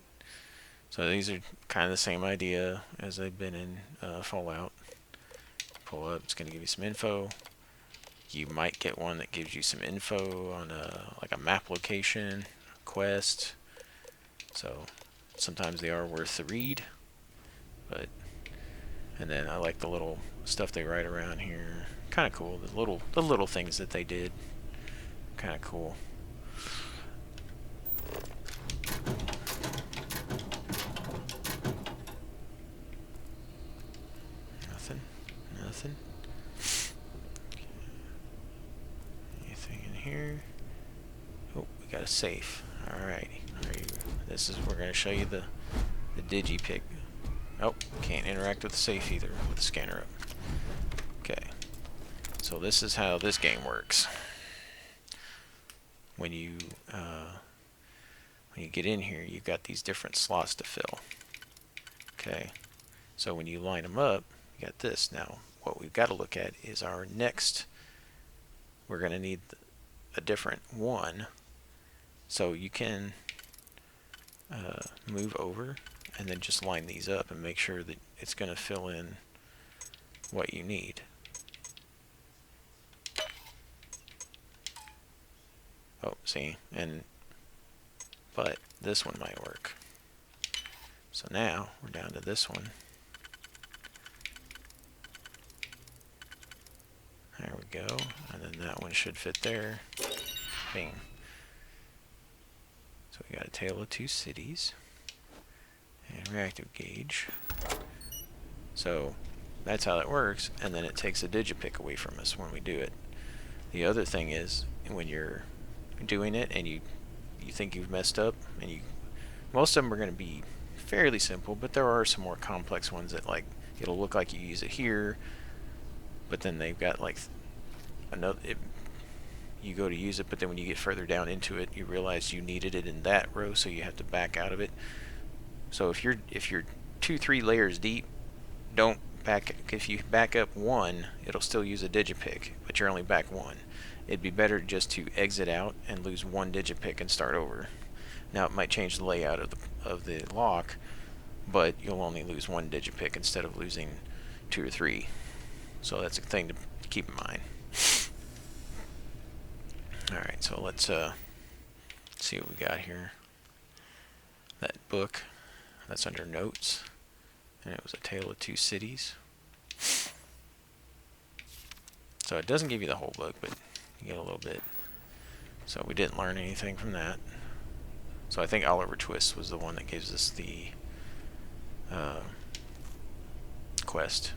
A: So these are kind of the same idea as they've been in Fallout. Pull up, it's going to give you some info. You might get one that gives you some info on like a map location, a quest. So sometimes they are worth the read. But and then I like the little stuff they write around here. Kind of cool. The little things that they did. Kind of cool. Nothing. Anything in here? Oh, we got a safe. Alrighty. We're going to show you the digipic. Oh, can't interact with the safe either with the scanner up. Okay. So this is how this game works. When you get in here, you've got these different slots to fill. Okay. So when you line them up, you got this. Now, what we've got to look at is our next. We're going to need a different one. So you can move over and then just line these up and make sure that it's going to fill in what you need. Oh, see, but this one might work. So now we're down to this one. There we go, and then that one should fit there. Bing. So we got a Tale of Two Cities and reactive gauge. So that's how that works, and then it takes a digipic away from us when we do it. The other thing is when you're doing it and you think you've messed up, and most of them are going to be fairly simple, but there are some more complex ones that, like, it'll look like you use it here, but then they've got like another. You go to use it, but then when you get further down into it, you realize you needed it in that row, so you have to back out of it. So if you're 2-3 layers deep, don't back. If you back up one, it'll still use a digipic, but you're only back one. It'd be better just to exit out and lose one digipic and start over. Now it might change the layout of the lock, but you'll only lose one digipic instead of losing 2 or 3. So that's a thing to keep in mind. Alright, so let's see what we got here. That book, that's under notes, and it was A Tale of Two Cities. So it doesn't give you the whole book, but you get a little bit. So we didn't learn anything from that. So I think Oliver Twist was the one that gives us the quest.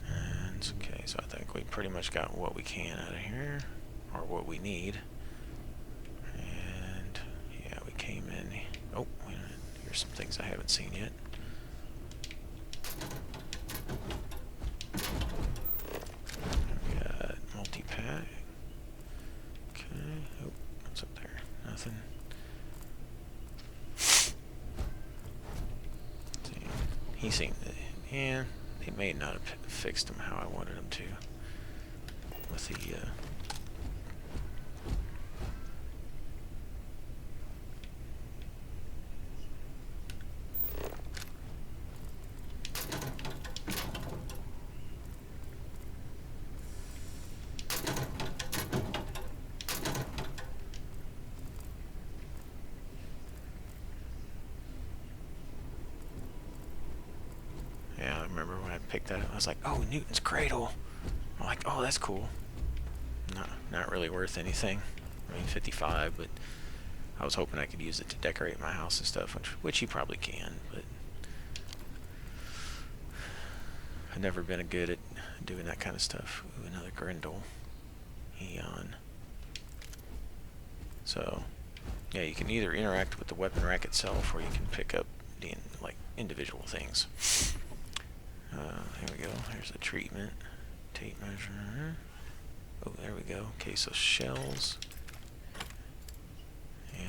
A: And okay, so I think we pretty much got what we can out of here, or what we need. And yeah, we came in. Oh, wait a minute. Here's some things I haven't seen yet. We got multi-pack. Okay. Oh, what's up there? Nothing. See, he seemed to, yeah, they may not have fixed them how I wanted them to. With the yeah, I remember when I picked that up, I was like, oh, Newton's Cradle. I'm like, oh, that's cool. Not really worth anything. I mean, 55, but I was hoping I could use it to decorate my house and stuff, which you probably can, but I've never been good at doing that kind of stuff. Ooh, another Grendel. Eon. So, yeah, you can either interact with the weapon rack itself, or you can pick up the individual things. Here we go. Here's a treatment. tape measure. Oh, there we go. Okay, so shells. Yeah.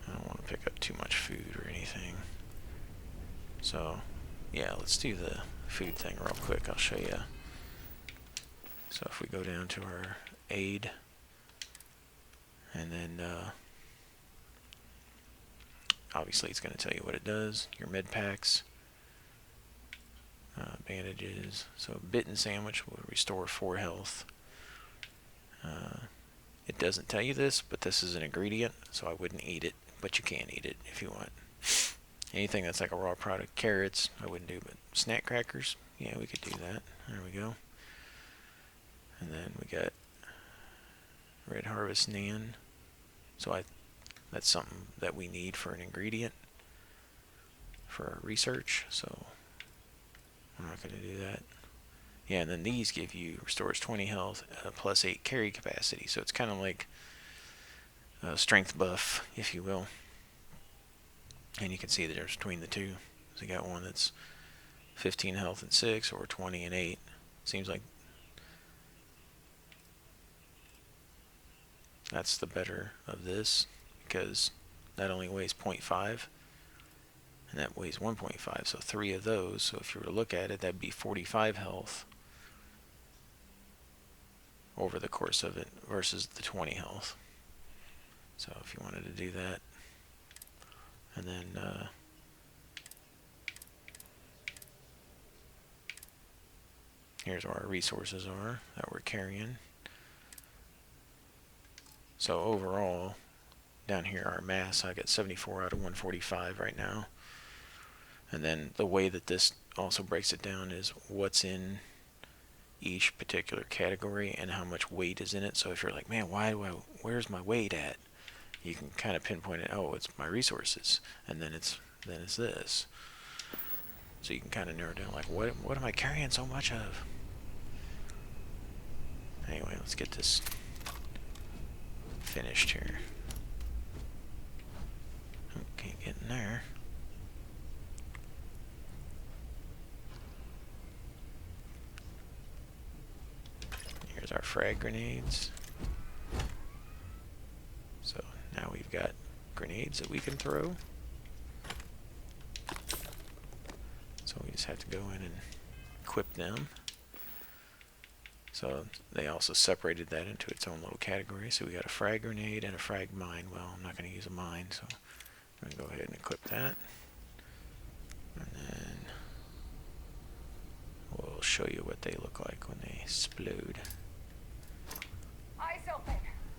A: I don't want to pick up too much food or anything. So, yeah, let's do the food thing real quick. I'll show you. So if we go down to our aid, and then obviously it's going to tell you what it does. Your med packs, bandages. So bitten sandwich will restore 4 health. It doesn't tell you this, but this is an ingredient, so I wouldn't eat it, but you can eat it if you want. Anything that's like a raw product, carrots, I wouldn't do, but snack crackers, yeah, we could do that. There we go. And then we got Red Harvest Nan. So that's something that we need for an ingredient for our research, so I'm not going to do that. Yeah, and then these give you, restores 20 health, plus 8 carry capacity, so it's kind of like a strength buff, if you will. And you can see the difference between the two. So you got one that's 15 health and 6, or 20 and 8. Seems like that's the better of this, because that only weighs 0.5, and that weighs 1.5, so 3 of those. So if you were to look at it, that'd be 45 health over the course of it versus the 20 health. So if you wanted to do that, and then here's where our resources are that we're carrying. So overall, down here our mass, I got 74 out of 145 right now. And then the way that this also breaks it down is what's in each particular category and how much weight is in it. So if you're like, man, where's my weight at? You can kind of pinpoint it. Oh, it's my resources, and then it's this. So you can kind of narrow down, like, what am I carrying so much of? Anyway, let's get this finished here. Oh, can't get in there. Here's our frag grenades. So now we've got grenades that we can throw. So we just have to go in and equip them. So they also separated that into its own little category. So we got a frag grenade and a frag mine. Well, I'm not going to use a mine, so I'm going to go ahead and equip that. And then we'll show you what they look like when they explode.
E: Eyes open.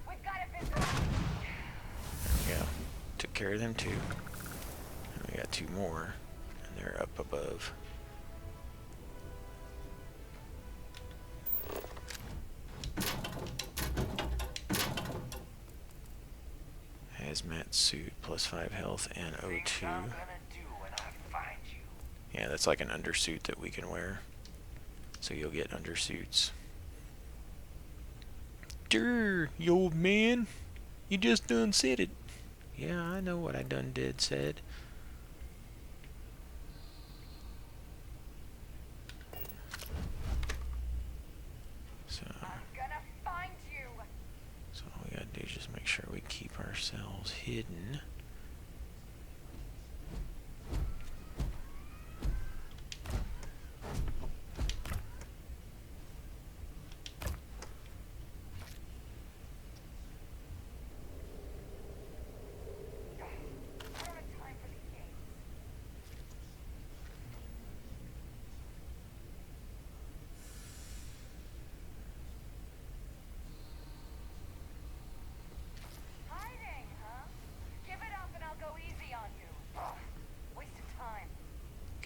E: We've got a visitor.
A: There we go. Took care of them too. And we got 2 more, and they're up above. Hazmat suit, plus 5 health and O2. Yeah, that's like an undersuit that we can wear. So you'll get undersuits. Durr, you old man. You just done said it. Yeah, I know what I done said. So all we gotta do is just make sure we keep ourselves hidden.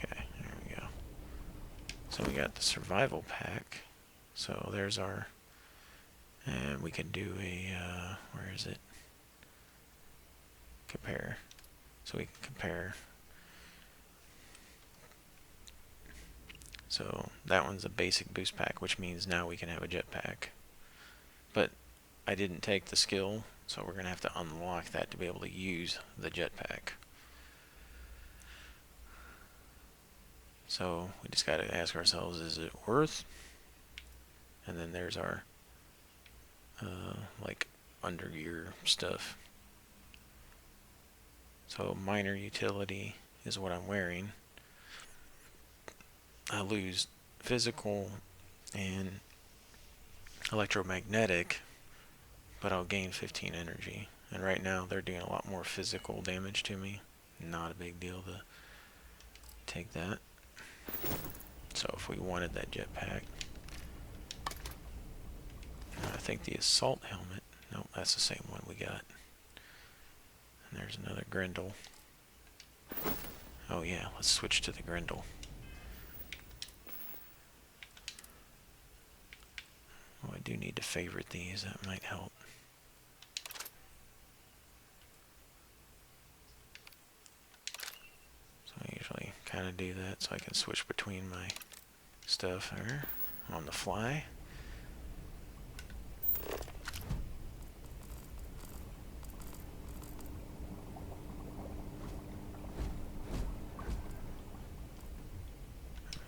A: Okay, there we go. So we got the survival pack. So there's our, and we can do a, where is it? Compare. So we can compare. So that one's a basic boost pack, which means now we can have a jetpack. But I didn't take the skill, so we're going to have to unlock that to be able to use the jetpack. So we just got to ask ourselves, is it worth? And then there's our like undergear stuff. So minor utility is what I'm wearing. I lose physical and electromagnetic, but I'll gain 15 energy. And right now they're doing a lot more physical damage to me. Not a big deal to take that. So if we wanted that jetpack, I think the assault helmet, nope, that's the same one we got. And there's another Grendel. Oh yeah, let's switch to the Grendel. Oh, I do need to favorite these, that might help. So I usually kind of do that so I can switch between my stuff there on the fly.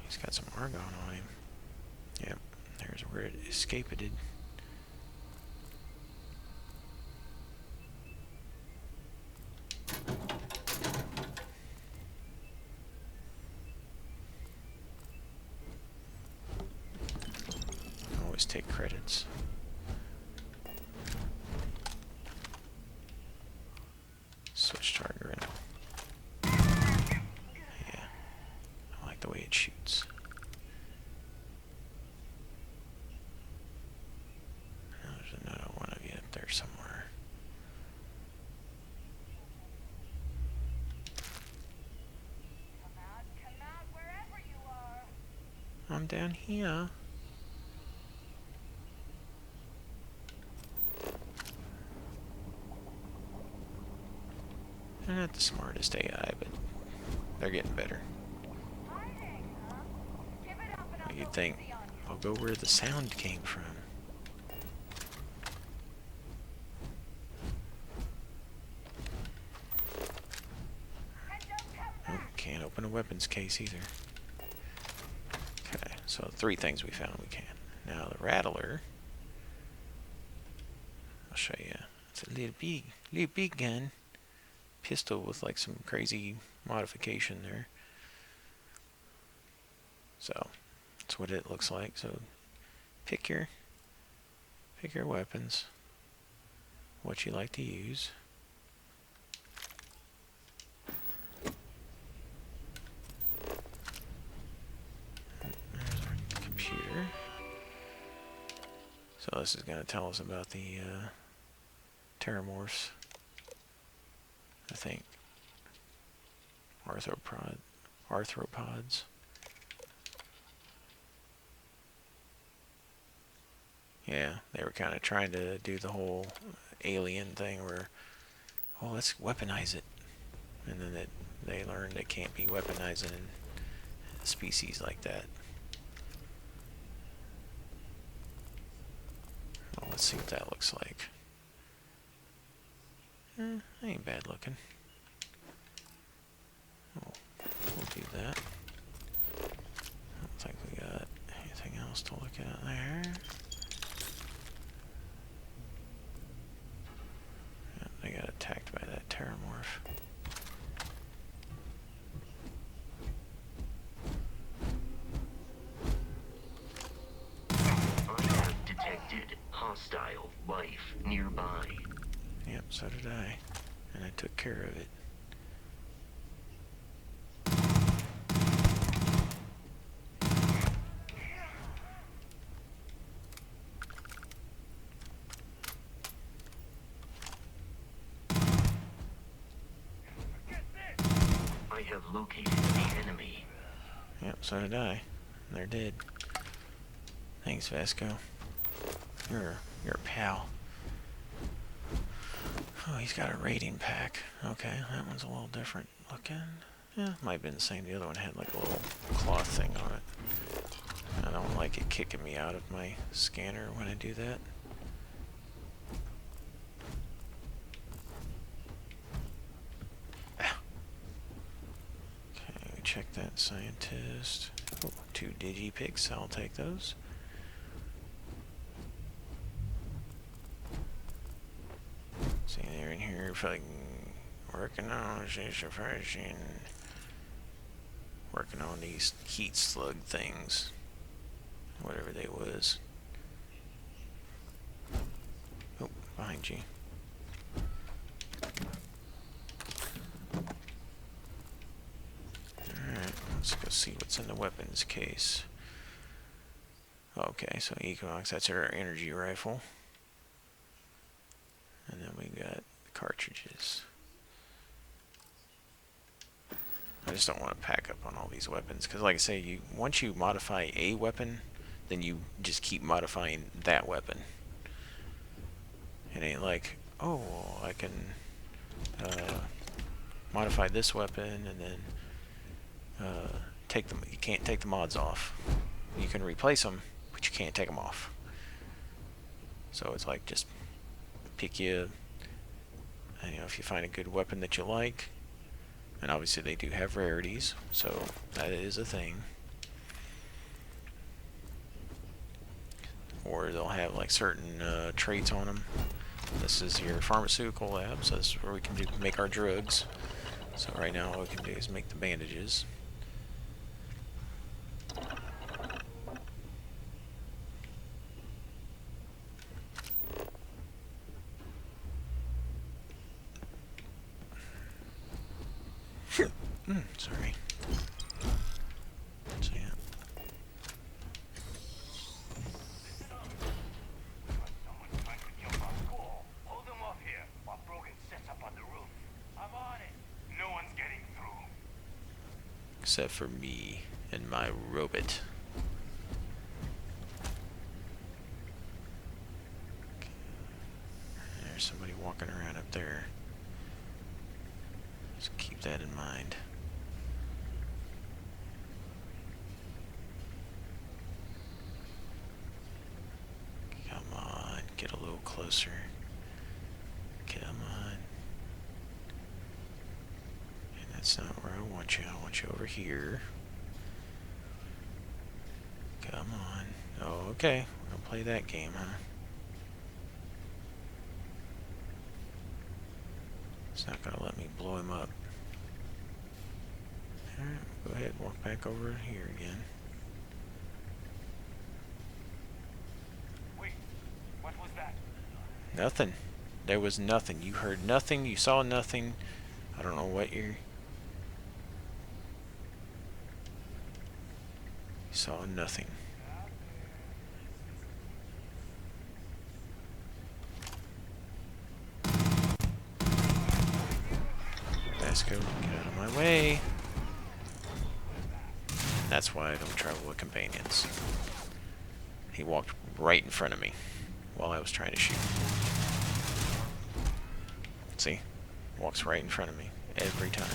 A: He's got some argon on him. Yep, there's where it escaped. Always take credits. Switch to our Grendel. Yeah, I like the way it shoots. There's another one of you up there somewhere.
J: Come out wherever you are.
A: I'm down here. They're not the smartest AI, but they're getting better.
J: Hiding, huh? Give it up and I'll
A: You'd
J: go
A: think,
J: easy on you.
A: I'll go where the sound came from.
J: And don't come
A: Oh,
J: back.
A: can't open a weapons case either. Okay, so 3 things we found we can. Now the Rattler, I'll show you. It's a little big gun. Pistol with like some crazy modification there. So that's what it looks like. So pick your weapons, what you like to use. There's our computer. So this is going to tell us about the Terramorphs, I think. Arthropods. Yeah, they were kind of trying to do the whole alien thing where, oh, let's weaponize it. And then they learned it can't be weaponizing in species like that. Well, let's see what that looks like. Ain't bad looking. Oh, we'll do that. I don't think we got anything else to look at there. Yeah, they got attacked by that Terramorph.
H: I have detected hostile life nearby.
A: Yep, so did I. And I took care of it.
H: I have located the enemy.
A: Yep, so did I. And they're dead. Thanks, Vasco. You're a pal. Oh, he's got a rating pack. Okay, that one's a little different looking. Yeah, might have been the same. The other one had like a little cloth thing on it. I don't like it kicking me out of my scanner when I do that. Ah. Okay, we check that Got scientist. Oh, 2 digipics. I'll take those. See, they're in here fucking working on working on these heat slug things. Whatever they was. Oh, behind you. Alright, let's go see what's in the weapons case. Okay, so Equinox, that's our energy rifle. And then we got the cartridges. I just don't want to pack up on all these weapons, because like I say, once you modify a weapon, then you just keep modifying that weapon. It ain't like, oh, I can modify this weapon and then take them. You can't take the mods off. You can replace them, but you can't take them off. So it's like just pick you know, if you find a good weapon that you like, and obviously they do have rarities, so that is a thing. Or they'll have like certain traits on them. This is your pharmaceutical lab, so this is where we can make our drugs. So right now all we can do is make the bandages. Sorry. So, yeah. Except for me and my robot. There's somebody walking around up there. Just keep that in mind. Come on, get a little closer. Come on. And that's not where I want you. I want you over here. Come on. Oh, okay. We're gonna play that game, huh? It's not gonna let me blow him up. Alright, go ahead, walk back over here again.
I: Wait, what was that?
A: Nothing. There was nothing. You heard nothing. You saw nothing. I don't know what you saw nothing. Vasco, get out of my way. That's why I don't travel with companions. He walked right in front of me while I was trying to shoot. See? Walks right in front of me every time.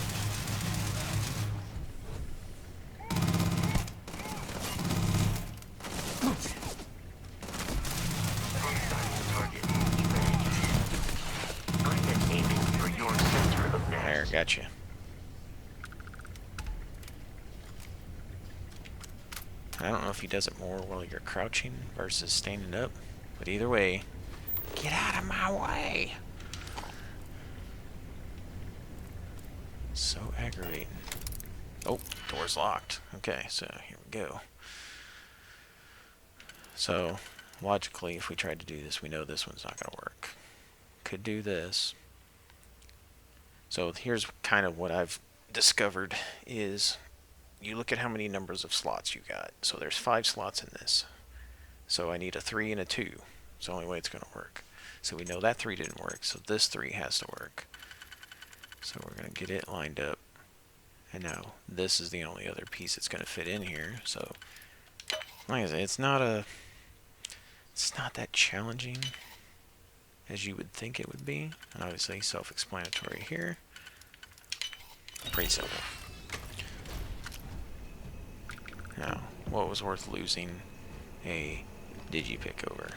A: There, gotcha. I don't know if he does it more while you're crouching versus standing up, but either way, get out of my way! So aggravating. Oh, door's locked. Okay, so here we go. So, logically, if we tried to do this, we know this one's not going to work. Could do this. So here's kind of what I've discovered is you look at how many numbers of slots you got. So there's 5 slots in this. So I need a 3 and a 2. It's the only way it's going to work. So we know that 3 didn't work, so this 3 has to work. So we're going to get it lined up. And now this is the only other piece that's going to fit in here. So like I said, it's not that challenging as you would think it would be. And obviously self-explanatory here. Pretty simple. Now, what was worth losing a digipick over?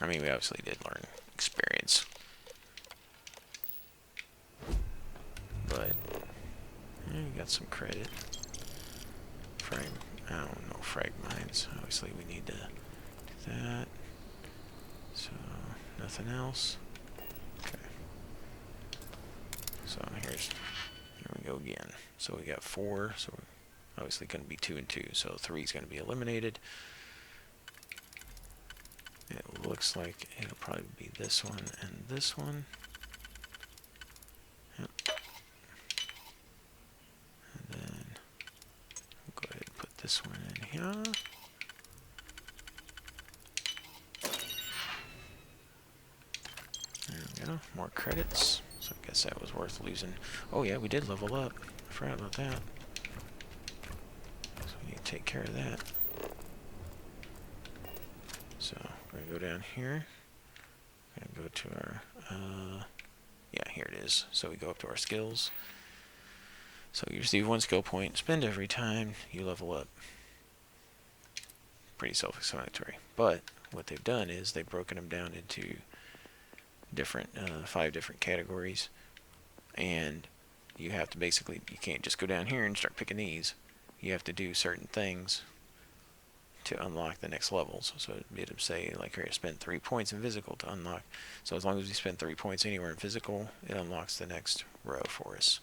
A: I mean, we obviously did learn experience. but you got some credit. I don't know, frag mines. Obviously, we need to do that. So, nothing else. Okay. So, here we go again. So, we got 4. So, obviously, going to be 2 and 2. So, 3 is going to be eliminated. It looks like it'll probably be this one and this one. Yep. And then we'll go ahead and put this one in here. There we go. More credits. So I guess that was worth losing. Oh yeah, we did level up. I forgot about that. So we need to take care of that. So we're going to go down here. We're going to go to our... yeah, here it is. So we go up to our skills. So you receive 1 skill point. Spend every time you level up. Pretty self-explanatory. But what they've done is they've broken them down into different 5 different categories, and you have to basically, you can't just go down here and start picking these. You have to do certain things to unlock the next levels. So it'd say like here, spend 3 points in physical to unlock. So as long as we spend 3 points anywhere in physical, it unlocks the next row for us.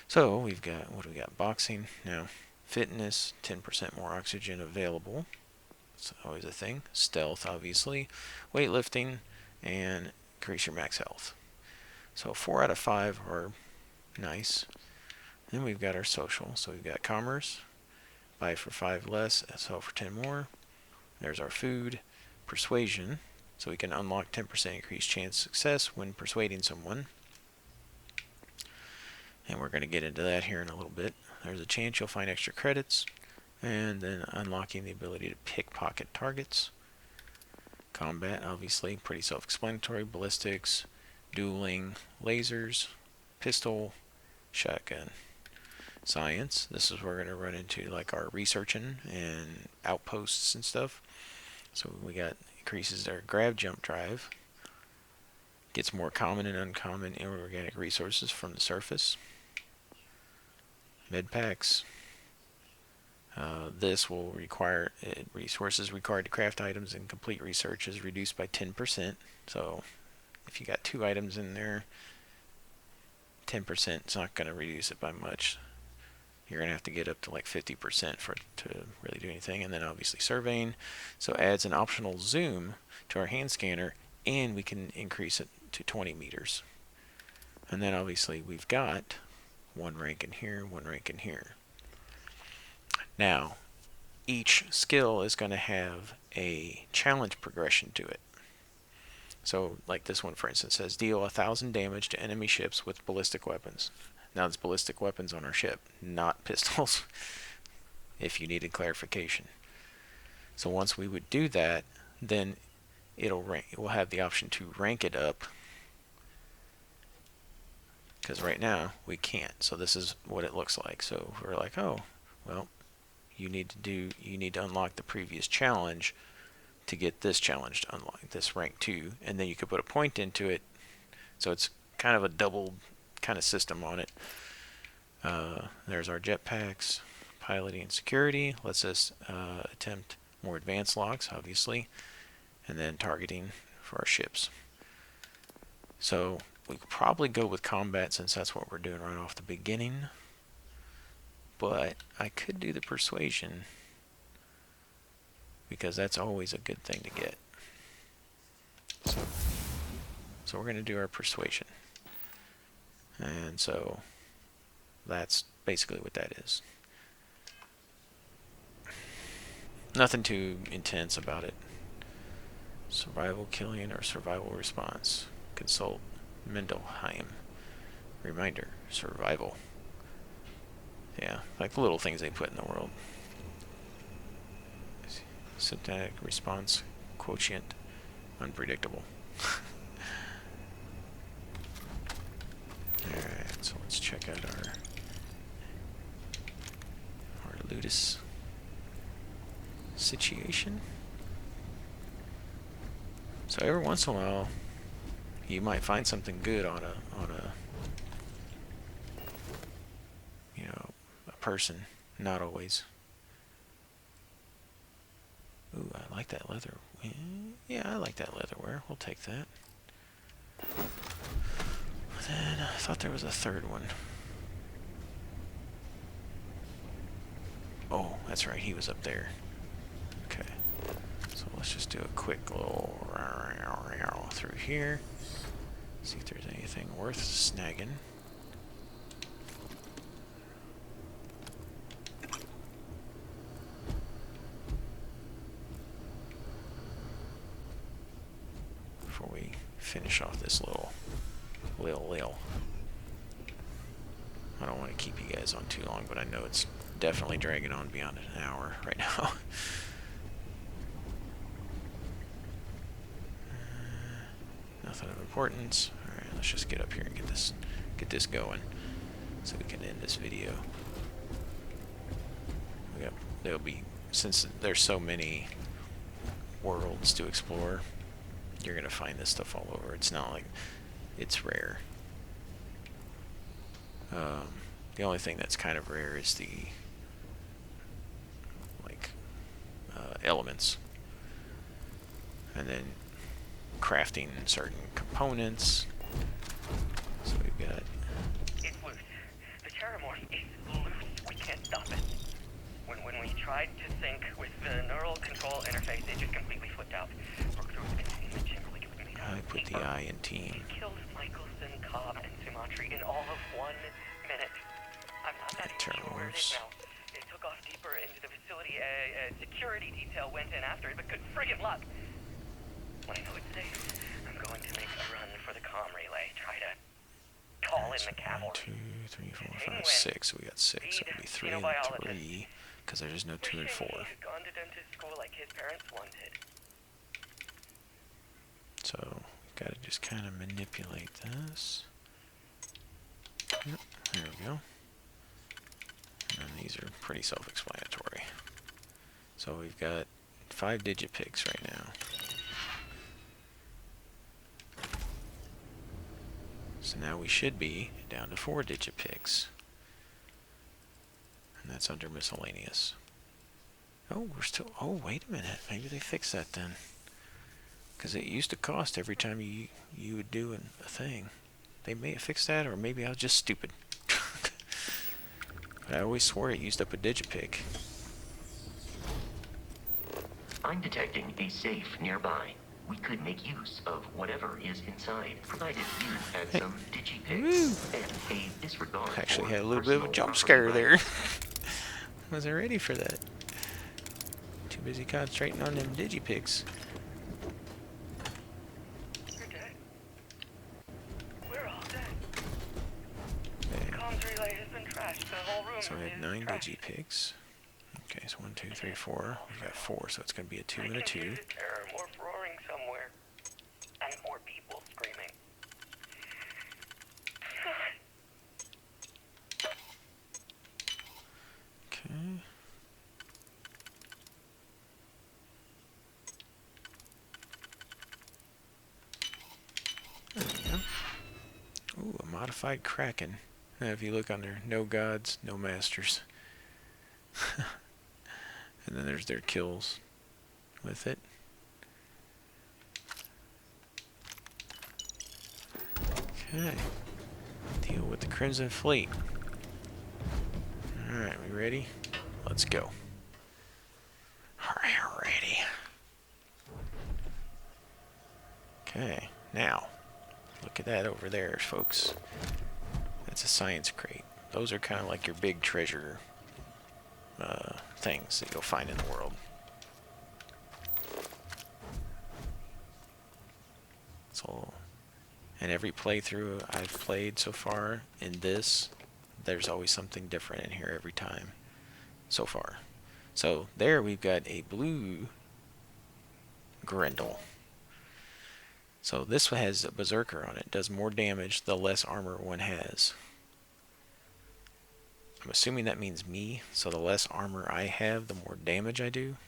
A: So we've got, what do we got? Boxing. Now fitness, 10% more oxygen available. It's always a thing. Stealth, obviously. Weightlifting, and increase your max health. So 4 out of 5 are nice. Then we've got our social. So we've got commerce, buy for 5 less, sell for 10 more. There's our food. Persuasion, so we can unlock 10% increased chance of success when persuading someone. And we're going to get into that here in a little bit. There's a chance you'll find extra credits. And then unlocking the ability to pickpocket targets. Combat, obviously, pretty self-explanatory. Ballistics, dueling, lasers, pistol, shotgun. Science, this is where we're going to run into like our researching and outposts and stuff. So we got increases our grab jump drive. Gets more common and uncommon inorganic resources from the surface. Med packs. This will require resources required to craft items and complete research is reduced by 10%. So if you got 2 items in there, 10% is not going to reduce it by much. You're going to have to get up to like 50% for it to really do anything. And then obviously surveying. So adds an optional zoom to our hand scanner, and we can increase it to 20 meters. And then obviously we've got 1 rank in here, 1 rank in here. Now, each skill is going to have a challenge progression to it. So, like this one, for instance, says deal 1,000 damage to enemy ships with ballistic weapons. Now, it's ballistic weapons on our ship, not pistols, if you needed clarification. So, once we would do that, then we'll have the option to rank it up. Because right now, we can't. So, this is what it looks like. So, we're like, oh, well, you need to unlock the previous challenge to get this challenge to unlock this rank 2, and then you could put a point into it. So it's kind of a double kind of system on it. There's our jetpacks, piloting and security. Lets us attempt more advanced locks, obviously, and then targeting for our ships. So we could probably go with combat since that's what we're doing right off the beginning. But I could do the persuasion because that's always a good thing to get. So we're going to do our persuasion. And so that's basically what that is. Nothing too intense about it. Survival killing or survival response. Consult Mendelheim. Reminder, survival. Yeah, like the little things they put in the world. Symptomatic response quotient unpredictable. Alright, so let's check out our Ludus situation. So every once in a while you might find something good on a person. Not always. Ooh, I like that leather. Yeah, I like that leatherware. We'll take that. Then I thought there was a third one. Oh, that's right. He was up there. Okay. So let's just do a quick little through here. See if there's anything worth snagging. Before we finish off this little. I don't want to keep you guys on too long, but I know it's definitely dragging on beyond an hour right now. Nothing of importance. Alright, let's just get up here and get this going so we can end this video. There'll be, since there's so many worlds to explore, you're gonna find this stuff all over. It's not like it's rare. The only thing that's kind of rare is the elements, and then crafting certain components. So we've got.
K: It's loose. The Terramorph is loose. We can't stop it. When we tried to sync with the neural control interface, it just completely flipped out. Broke through its containment chamber like it was made out
A: I
K: of
A: put the
K: paper.
A: I in team.
K: It killed Michelson, Cobb, and Sumatri in all of 1 minute. I'm not even sure where it is now. It took off deeper into the facility. A security detail went in after it, but good friggin' luck. When I know it's safe, I'm going to make a run for the comm relay. Try to call in the cavalry.
A: 1, 2, 3, 4, 5, 6. So we got 6. So it'll be 3 and 3 because there's no 2 and 4.
K: Wishing he'd gone to dentist school like his parents wanted.
A: So we've got to just kind of manipulate this. Yep, there we go. And these are pretty self-explanatory. So we've got 5 digipicks right now. So now we should be down to 4 digipicks. And that's under miscellaneous. Oh, we're still... Oh, wait a minute. Maybe they fixed that then. Because it used to cost every time you would do a thing. They may have fixed that, or maybe I was just stupid. But I always swore it used up a digipick.
H: I'm detecting a safe nearby. We could make use of whatever is inside, provided you had some digipicks and a disregard.
A: Actually
H: for
A: had a little bit of a
H: personal
A: jump
H: property
A: scare there.
H: rights.
A: Wasn't ready for that. Too busy concentrating on them digipicks.
K: You're dead. We're all dead.
A: Okay.
K: Comms relay has been trashed. The whole room
A: So we
K: is
A: have 9
K: trashed.
A: digipicks. Okay, so 1, 2, 3, 4. We've got 4, so it's going to be a 2 and a 2.
K: I can hear the Terramorph roaring somewhere. And more people screaming.
A: Okay. There we go. Ooh, a modified Kraken. Now if you look under no gods, no masters. And then there's their kills with it. Okay. Deal with the Crimson Fleet. Alright, we ready? Let's go. Alright, ready. Okay, now, look at that over there, folks. That's a science crate. Those are kind of like your big treasure things that you'll find in the world. So, and every playthrough I've played so far in this, there's always something different in here every time so far. So there we've got a blue Grendel. So this one has a Berserker on it. Does more damage the less armor one has. I'm assuming that means me, so the less armor I have, the more damage I do.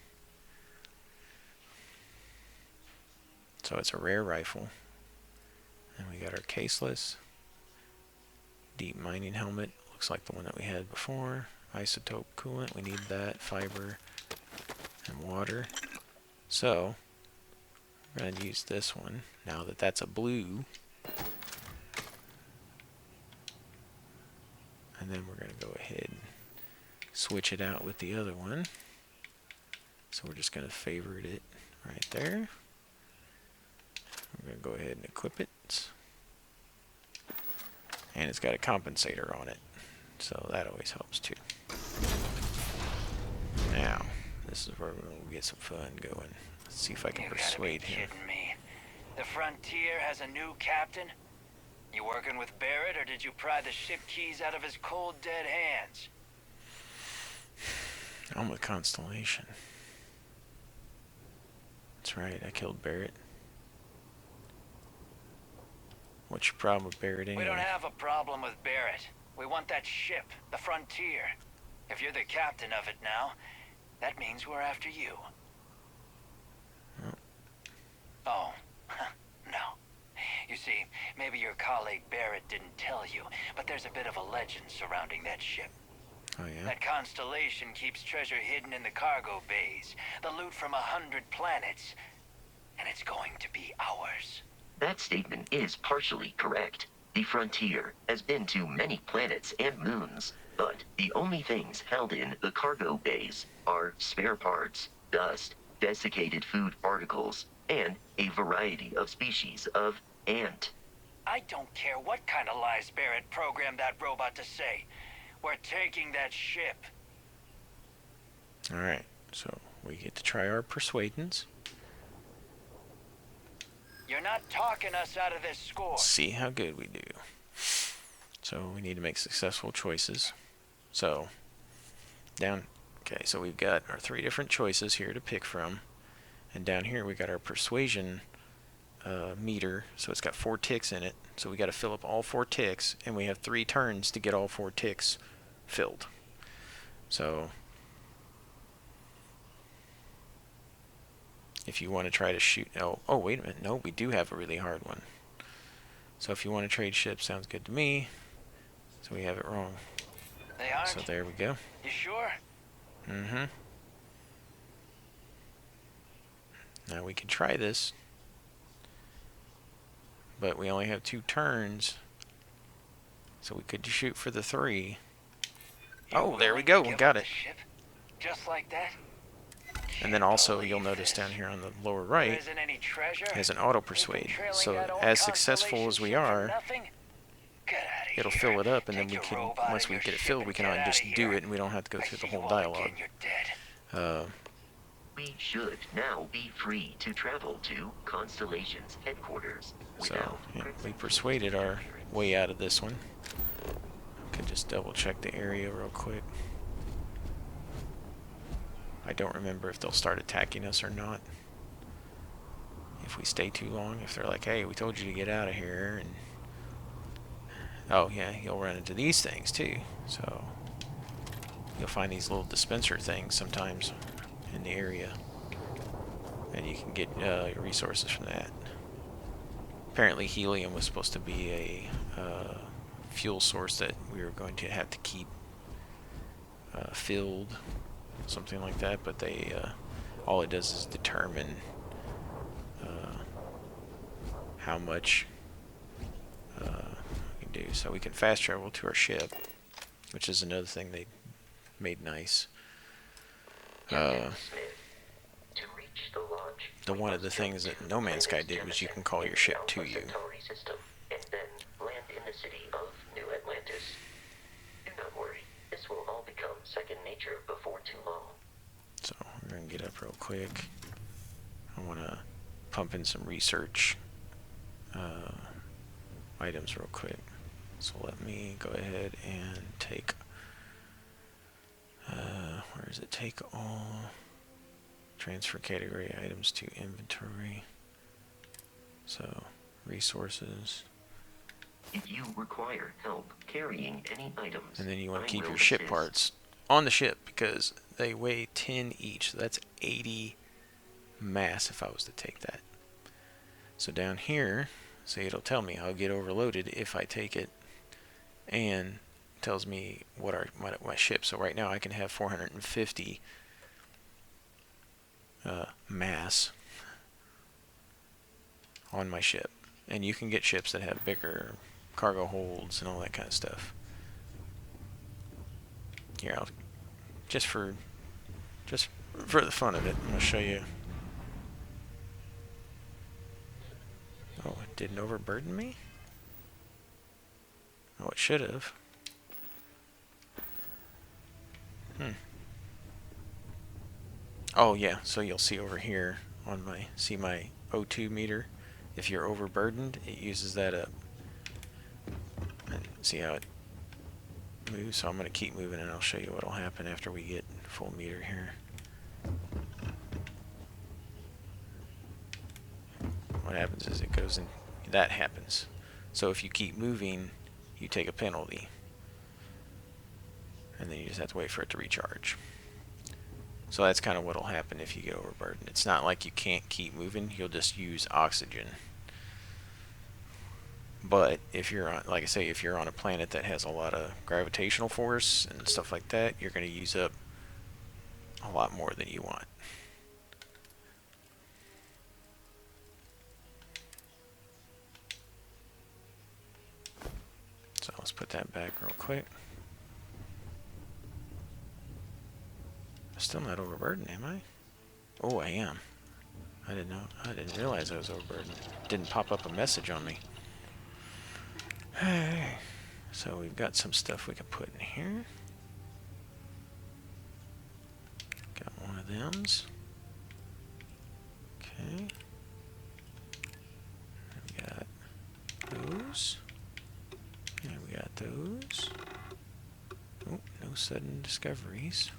A: So it's a rare rifle. And we got our caseless. Deep mining helmet. Looks like the one that we had before. Isotope coolant, we need that. Fiber and water. So, we're going to use this one, now that that's a blue. And then we're going to go ahead and switch it out with the other one. So we're just going to favorite it right there. We're going to go ahead and equip it. And it's got a compensator on it, so that always helps too. Now, this is where we're going to get some fun going. Let's see if I can persuade him.
L: You gotta be kidding me. The Frontier has a new captain? You working with Barrett, or did you pry the ship keys out of his cold, dead hands?
A: I'm with Constellation. That's right, I killed Barrett. What's your problem with Barrett anyway?
L: We don't have a problem with Barrett. We want that ship, the Frontier. If you're the captain of it now, that means we're after you. Oh, no. You see, maybe your colleague Barrett didn't tell you, but there's a bit of a legend surrounding that ship.
A: Oh, yeah?
L: That constellation keeps treasure hidden in the cargo bays, the loot from 100 planets, and it's going to be ours.
H: That statement is partially correct. The Frontier has been to many planets and moons, but the only things held in the cargo bays are spare parts, dust, desiccated food particles, and a variety of species of ant.
L: I don't care what kind of lies Barrett programmed that robot to say. We're taking that ship.
A: Alright, so we get to try our persuadance.
L: You're not talking us out of this score.
A: See how good we do. So we need to make successful choices. So, okay, so we've got our 3 different choices here to pick from. And down here we got our persuasion meter, so it's got 4 ticks in it. So we got to fill up all 4 ticks, and we have 3 turns to get all 4 ticks filled. So if you want to try to shoot, oh wait a minute, no, we do have a really hard one. So if you want to trade ships, sounds good to me. So we have it wrong.
L: They aren't?
A: So there we go.
L: You sure?
A: Mm-hmm. Now we can try this, but we only have 2 turns, so we could shoot for the 3. Oh, there we go, we got it.
L: Just like that?
A: And then also you'll notice down here on the lower right has an auto persuade. So as successful as we are, it'll fill it up, and then we can, once we get it filled, we can just do it, and we don't have to go through the whole dialogue.
H: We should now be free to travel to Constellation's headquarters.
A: So yeah, we persuaded our way out of this one. Could just double check the area real quick. I don't remember if they'll start attacking us or not. If we stay too long, if they're like, hey, we told you to get out of here, and oh yeah, you'll run into these things too. So you'll find these little dispenser things sometimes in the area, and you can get your resources from that. Apparently helium was supposed to be a fuel source that we were going to have to keep filled, something like that, but they all it does is determine how much we can do. So we can fast travel to our ship, which is another thing they made nice. One of the things that No Man's Sky did was you can call your ship to you.
H: And then land in the city of New Atlantis. Do not worry, this will all become second nature before too long.
A: So we're going to get up real quick. I want to pump in some research items real quick. So let me go ahead and take, where is it? Take all, transfer category items to inventory. So resources.
H: If you require help carrying any items,
A: and then you want to keep your ship parts on the ship because they weigh 10 each. So that's 80 mass if I was to take that. So down here, see, it'll tell me I'll get overloaded if I take it, and tells me what are my ship. So right now I can have 450 mass on my ship, and you can get ships that have bigger cargo holds and all that kind of stuff. Here, just for the fun of it, I'm gonna show you. Oh, it didn't overburden me? Oh, it should have. Oh yeah, so you'll see over here on my O2 meter, if you're overburdened, it uses that up. And see how it moves? So I'm going to keep moving and I'll show you what will happen after we get full meter here. What happens is it goes in, that happens. So if you keep moving, you take a penalty. And then you just have to wait for it to recharge. So that's kind of what will happen if you get overburdened. It's not like you can't keep moving, you'll just use oxygen. But if you're on, like I say, if you're on a planet that has a lot of gravitational force and stuff like that, you're going to use up a lot more than you want. So let's put that back real quick. I'm still not overburdened, am I? Oh, I am. I didn't know. I didn't realize I was overburdened. It didn't pop up a message on me. Hey. So we've got some stuff we can put in here. Got one of them's. Okay. We got those. And we got those. Oh, no sudden discoveries.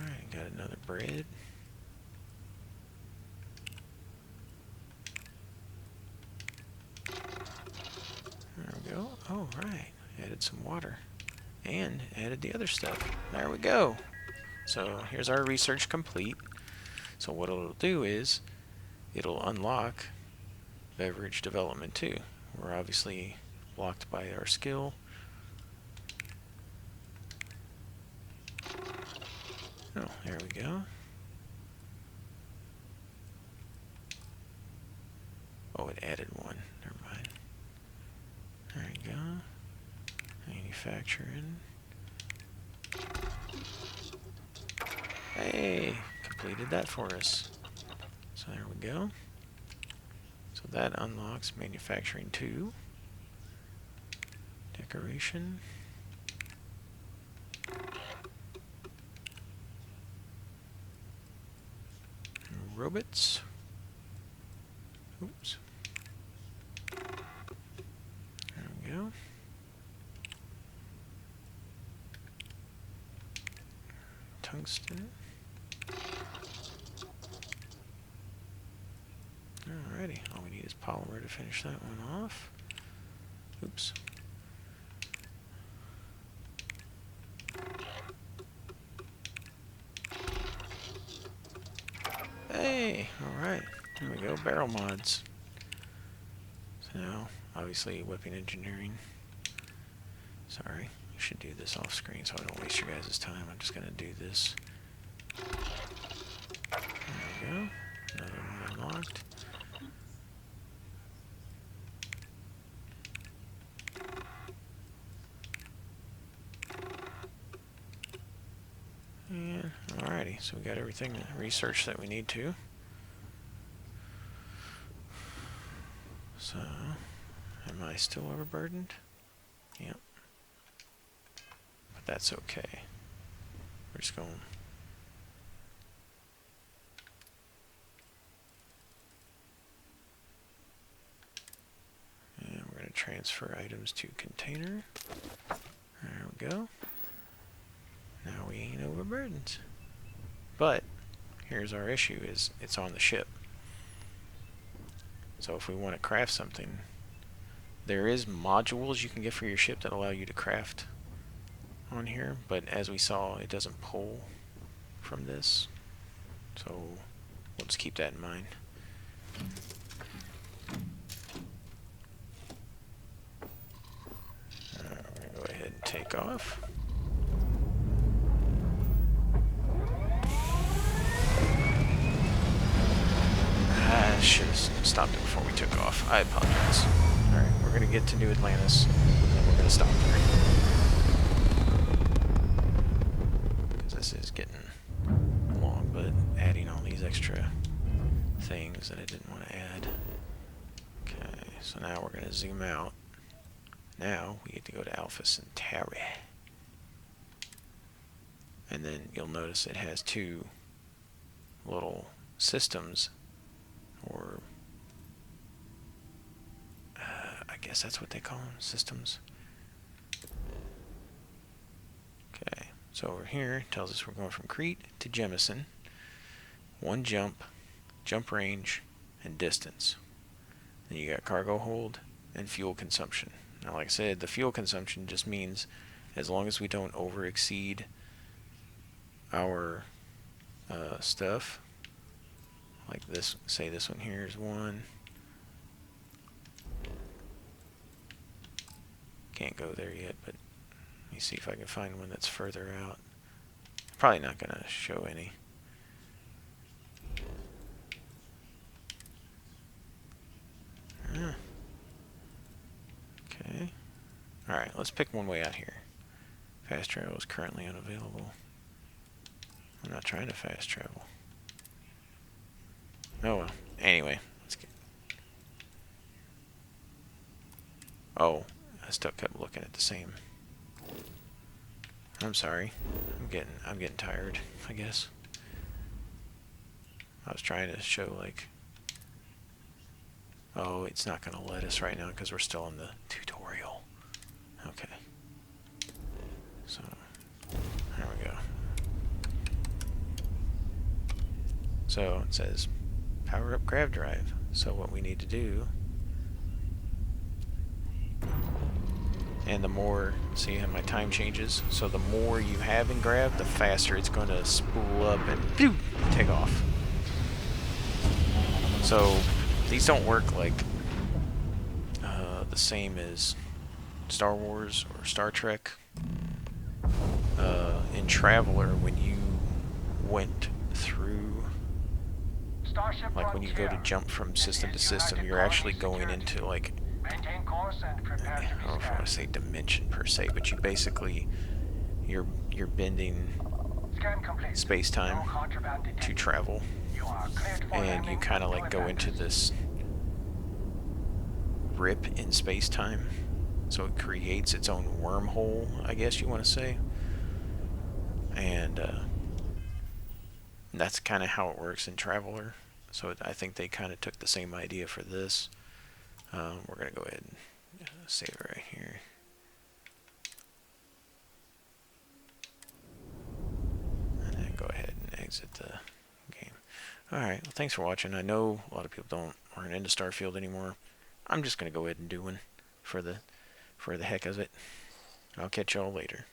A: Alright, got another bread. There we go. Oh, right. Added some water. And added the other stuff. There we go. So here's our research complete. So what it'll do is it'll unlock beverage development 2. We're obviously blocked by our skill. Oh, there we go. Oh, it added one. Never mind. There you go. Manufacturing. Hey, completed that for us. So there we go. So that unlocks manufacturing 2. Decoration. Robots. Oops. There we go. Tungsten. Alrighty, all we need is polymer to finish that one off. Oops. Hey, alright. There we go, barrel mods. So now, obviously, whipping engineering. Sorry, I should do this off screen so I don't waste your guys' time. I'm just going to do this. There we go. Another one unlocked. And, alrighty, so we got everything research that we need to. So, am I still overburdened? Yep. But that's okay. We're just going. And we're going to transfer items to container. There we go. Now we ain't overburdened. But here's our issue: is it's on the ship. So if we want to craft something, there is modules you can get for your ship that allow you to craft on here, but as we saw, it doesn't pull from this. So we'll just keep that in mind. take off. I should have stopped it before we took off. I apologize. Alright, we're going to get to New Atlantis, and then we're going to stop there. Because this is getting long, but adding all these extra things that I didn't want to add. Okay, so now we're going to zoom out. Now we get to go to Alpha Centauri. And then you'll notice it has two little systems, or I guess that's what they call them, systems. Okay, so over here it tells us we're going from Crete to Jemison. One jump, jump range, and distance. Then you got cargo hold and fuel consumption. Now, like I said, the fuel consumption just means as long as we don't over exceed our stuff, like this, say this one here is 1. Can't go there yet, but let me see if I can find one that's further out. Probably not going to show any. Okay. Alright, let's pick one way out here. Fast travel is currently unavailable. I'm not trying to fast travel. Oh well. Anyway, let's get... Oh, I still kept looking at the same. I'm sorry. I'm getting tired, I guess. I was trying to show, like... Oh, it's not going to let us right now because we're still in the tutorial. Okay. So, there we go. So, it says, power up grav drive. So what we need to do... And the more, see how my time changes? So the more you have in grav, the faster it's going to spool up and phew, take off. So these don't work like the same as Star Wars or Star Trek. In Traveler, when you went through, like when you go to jump from system to system, you're actually going into like, I don't know if I want to say dimension per se, but you basically, you're bending space-time to travel, and you kind of like go into this rip in space-time, so it creates its own wormhole, I guess you want to say, and that's kind of how it works in Traveler. So I think they kind of took the same idea for this. We're going to go ahead and save it right here. And then go ahead and exit the game. Alright, well, thanks for watching. I know a lot of people aren't into Starfield anymore. I'm just going to go ahead and do one for the heck of it. I'll catch y'all later.